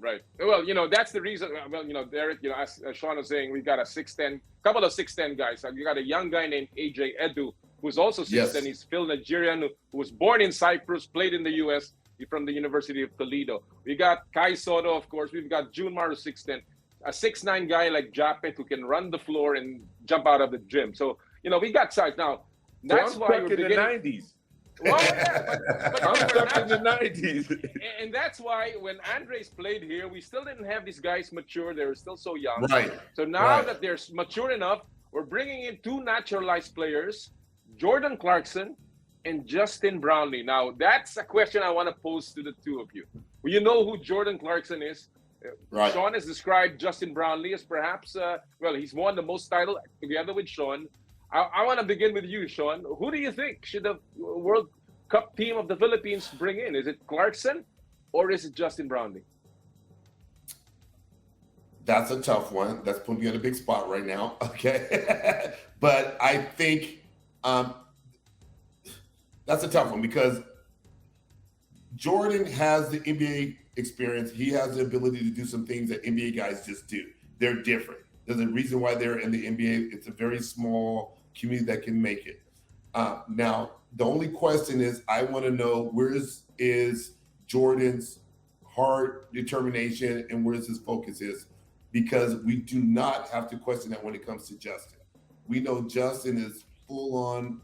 S14: Right. Well, that's the reason. Well, Derek, as Sean was saying, we got a 6'10", couple of 6'10" guys. You got a young guy named AJ Edu, who's also 6'10".
S19: Yes.
S14: He's Phil Nigerian, who was born in Cyprus, played in the U.S. from the University of Toledo. We got Kai Soto, of course. We've got Junmar, who's 6'10". A 6'9" guy like Japet, who can run the floor and jump out of the gym. So, we got size. Now, that's why
S20: stuck
S14: we're
S20: in the
S14: beginning...
S20: 90s.
S14: Well, yeah, but
S20: I'm stuck in the 90s.
S14: And that's why when Andres played here, we still didn't have these guys mature. They were still so young.
S19: Right.
S14: So now
S19: Right.
S14: that they're mature enough, we're bringing in two naturalized players, Jordan Clarkson and Justin Brownlee. Now, that's a question I want to pose to the two of you. Well, you know who Jordan Clarkson is.
S19: Right.
S14: Sean has described Justin Brownlee as perhaps, he's won the most title together with Sean. I want to begin with you, Sean. Who do you think should the World Cup team of the Philippines bring in? Is it Clarkson or is it Justin Brownlee?
S19: That's a tough one. That's putting me on a big spot right now. Okay. But I think that's a tough one because Jordan has the NBA experience. He has the ability to do some things that NBA guys just do. They're different. There's a reason why they're in the NBA. It's a very small community that can make it. Now, the only question is, I want to know is Jordan's heart, determination, and where's his focus is, because we do not have to question that when it comes to Justin. We know Justin is full on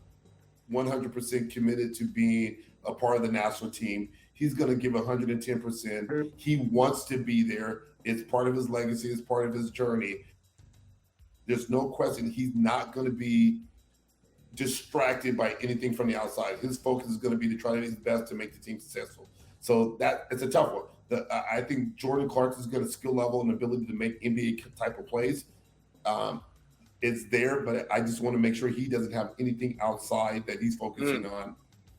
S19: 100% committed to being a part of the national team. He's going to give 110%. He wants to be there. It's part of his legacy. It's part of his journey. There's no question he's not going to be distracted by anything from the outside. His focus is going to be to try to do his best to make the team successful. So it's a tough one. I think Jordan Clarkson's got a skill level and ability to make NBA type of plays. It's there, but I just want to make sure he doesn't have anything outside that he's focusing on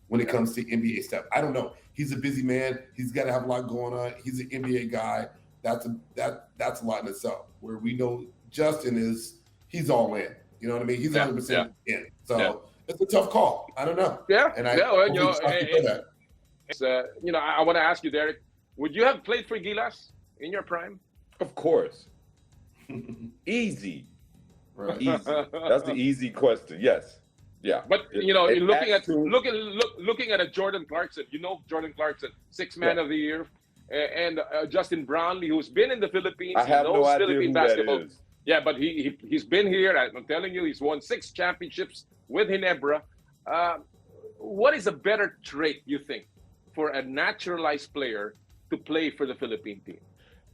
S19: when it comes to NBA stuff. I don't know. He's a busy man. He's got to have a lot going on. He's an NBA guy. That's a lot in itself. Where we know Justin he's all in. You know what I mean? He's 100% in. So it's a tough call. I don't know.
S14: Yeah.
S19: And
S14: I want to ask you, Derek, would you have played for Gilas in your prime?
S20: Of course. Easy.
S19: Right.
S20: Easy. That's the easy question. Yes. Yeah.
S14: But looking at a Jordan Clarkson, Jordan Clarkson, sixth man of the year, and Justin Brownlee, who's been in the Philippines.
S20: I have no idea
S14: Philippine
S20: who
S14: basketball.
S20: that is.
S14: Yeah, but he's been here. I'm telling you, he's won 6 championships with Ginebra. What is a better trait, you think, for a naturalized player to play for the Philippine team?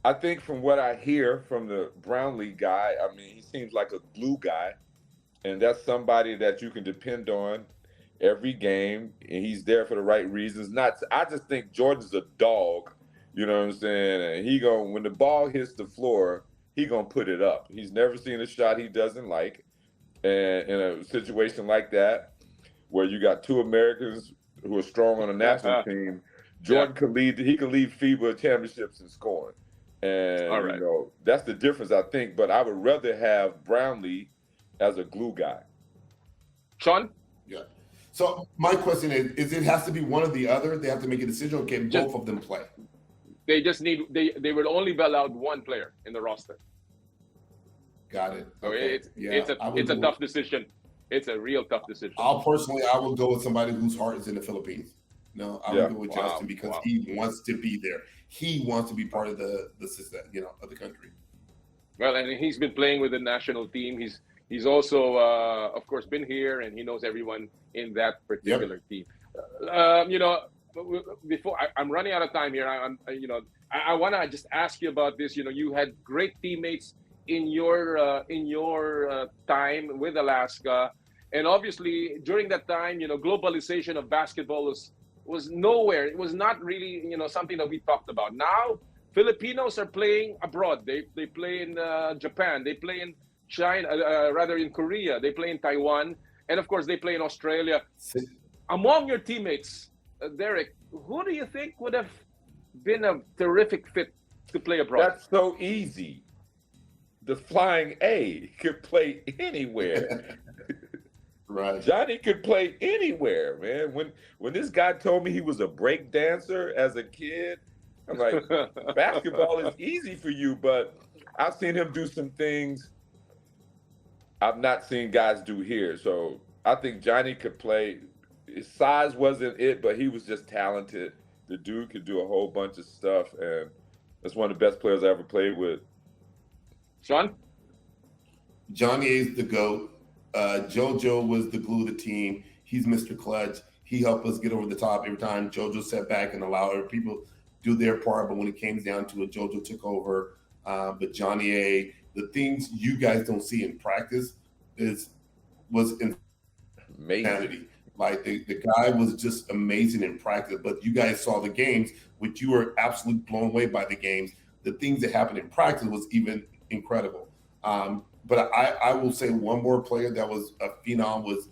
S20: I think from what I hear from the Brownlee guy, I mean, he seems like a glue guy, and that's somebody that you can depend on every game, and he's there for the right reasons. I just think Jordan's a dog, you know what I'm saying? And when the ball hits the floor, he gonna put it up. He's never seen a shot he doesn't like, and in a situation like that, where you got two Americans who are strong on a national team, Jordan could lead FIBA championships in scoring. And that's the difference, I think. But I would rather have Brownlee as a glue guy.
S14: Sean?
S19: Yeah. So my question is it has to be one or the other? They have to make a decision, or can both of them play?
S14: They just need they will only be allowed one player in the roster.
S19: Got it.
S14: So
S19: Okay.
S14: it's a tough decision. It's a real tough decision.
S19: I will go with somebody whose heart is in the Philippines. No, I would go with Justin because he wants to be there. He wants to be part of the system, of the country.
S14: Well, and he's been playing with the national team. He's also, of course, been here, and he knows everyone in that particular team. Before I'm running out of time here, I want to just ask you about this. You had great teammates in your time with Alaska, and obviously during that time, globalization of basketball was nowhere. It was not really something that we talked about. Now Filipinos are playing abroad. They play in Japan. They play in China, rather in Korea. They play in Taiwan, and of course they play in Australia. Among your teammates, Derek, who do you think would have been a terrific fit to play abroad?
S20: That's so easy. The Flying A could play anywhere.
S19: Right.
S20: Johnny could play anywhere, man. When this guy told me he was a break dancer as a kid, I'm like, basketball is easy for you, but I've seen him do some things I've not seen guys do here. So I think Johnny could play. His size wasn't it, but he was just talented. The dude could do a whole bunch of stuff, and that's one of the best players I ever played with.
S14: Sean?
S19: Johnny is the GOAT. JoJo was the glue of the team. He's Mr. Clutch. He helped us get over the top every time. JoJo sat back and allowed other people do their part, but when it came down to it, JoJo took over. But Johnny A, the things you guys don't see in practice was insanity. Like the guy was just amazing in practice, but you guys saw the games, which you were absolutely blown away by the games. The things that happened in practice was even incredible. But I will say one more player that was a phenom was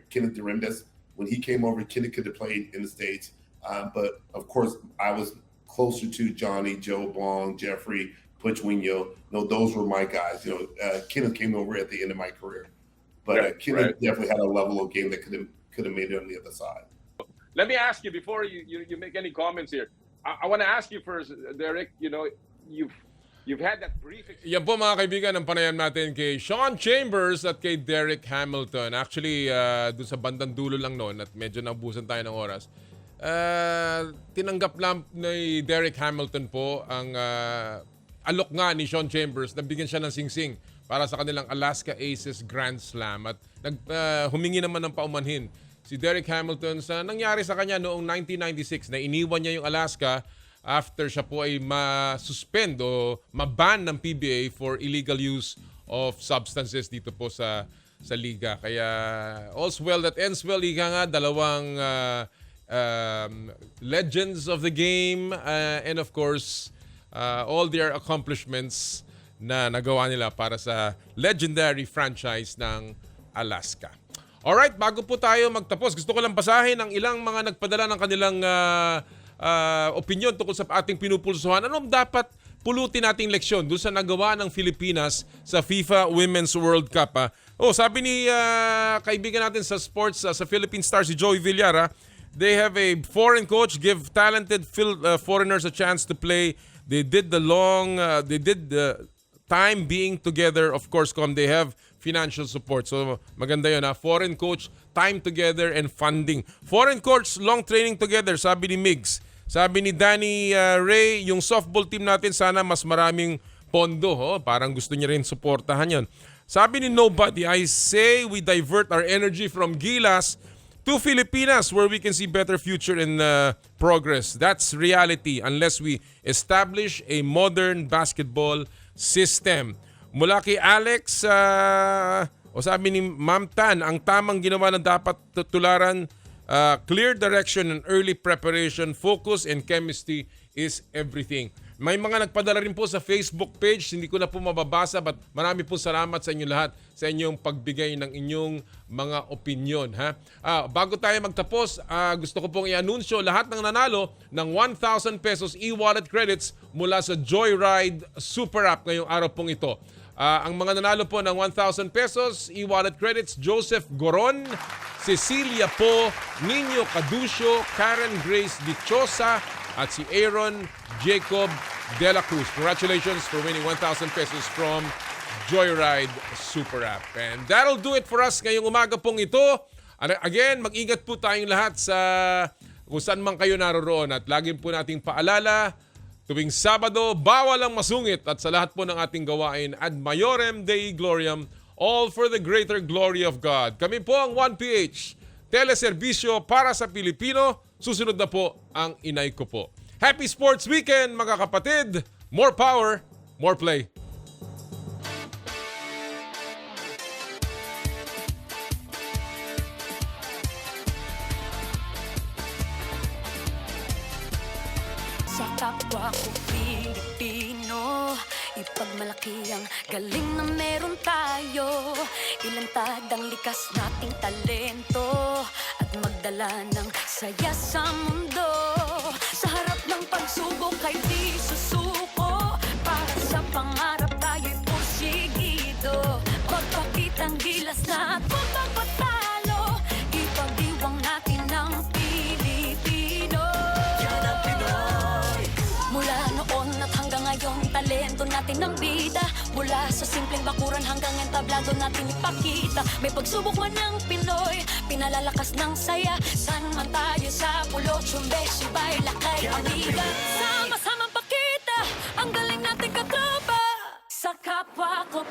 S19: Kenneth Dorindas. When he came over, Kenneth could have played in the States. But of course, I was closer to Johnny, Joe Blong, Jeffrey, Puchwinho. Those were my guys. Kenneth came over at the end of my career. But Kenneth definitely had a level of game that could have made it on the other side.
S14: Let me ask you before you make any comments here. I want to ask you first, Derek. You've had that brief experience.
S2: Yan po mga kaibigan ang panayam natin kay Sean Chambers at kay Derek Hamilton. Actually, doon sa bandang dulo lang noon at medyo naubusan tayo ng oras. Tinanggap lang ni Derek Hamilton po ang alok nga ni Sean Chambers. Nabigyan siya ng singsing para sa kanilang Alaska Aces Grand Slam. At humingi naman ng paumanhin si Derek Hamilton sa nangyari sa kanya noong 1996 na iniwan niya yung Alaska after siya po ay ma-suspend o ma-ban ng PBA for illegal use of substances dito po sa liga. Kaya all's well that ends well. Ika nga, dalawang legends of the game and of course all their accomplishments na nagawa nila para sa legendary franchise ng Alaska. Alright, bago po tayo magtapos, gusto ko lang basahin ang ilang mga nagpadala ng kanilang opinion tungkol sa ating pinupulsuhan. Anong dapat pulutin nating leksyon doon sa nagawa ng Pilipinas sa FIFA Women's World Cup? Sabi ni kaibigan natin sa sports, sa Philippine Stars, si Joey Villar, they have a foreign coach, give talented foreigners a chance to play. They did the time being together, of course, they have financial support. So maganda yun, foreign coach, time together, and funding. Foreign coach, long training together, sabi ni Migs. Sabi ni Danny Ray, yung softball team natin sana mas maraming pondo. Parang gusto niya rin suportahan yan. Sabi ni Nobody, I say we divert our energy from Gilas to Filipinas where we can see better future and progress. That's reality unless we establish a modern basketball system. Mula kay Alex, sabi ni Ma'am Tan, ang tamang ginawa na dapat tularan, clear direction and early preparation, focus and chemistry is everything. May mga nagpadala rin po sa Facebook page, hindi ko na po mababasa, but marami po salamat sa inyo lahat sa inyong pagbigay ng inyong mga opinion. Bago tayo magtapos, gusto ko pong i-anunsyo lahat ng nanalo ng 1,000 pesos e-wallet credits mula sa Joyride Super App ngayong araw pong ito. Ang mga nanalo po ng 1,000 pesos e-wallet credits, Joseph Goron, Cecilia Po, Nino Caducio, Karen Grace Dichosa, at si Aaron Jacob De La Cruz. Congratulations for winning 1,000 pesos from Joyride Super App. And that'll do it for us ngayong umaga pong ito. Again, mag-ingat po tayong lahat sa kung saan man kayo naroroon. At laging po nating paalala, tuwing Sabado, bawal ang masungit. At sa lahat po ng ating gawain, ad maiorem Dei gloriam, all for the greater glory of God. Kami po ang 1PH, teleserbisyo para sa Pilipino. Susunod na po ang inay ko po. Happy Sports Weekend mga kapatid! More power, more play.
S3: Sa kapwa ko Pilipino, ipagmalaki ang galing na meron tayo. Ilantad ang likas nating talento at magdala ng saya sa mundo. Sa harap ng pagsubok ay di susuko, para sa pangarap tayo'y porsigido. Magpakitang gilas na at magpapatalo, ipag-iwang natin ng Pilipino. Yan ang Pinoy. natin ng bida. Mula sa simpleng bakuran hanggang entablado natin ipakita. May pagsubok man ng Pinoy, pinalalakas ng saya. San man tayo sa pulo, Chumbe, Sibay, Lakay, Amiga. Sama-samang pakita ang galing natin katropa sa kapwa ko.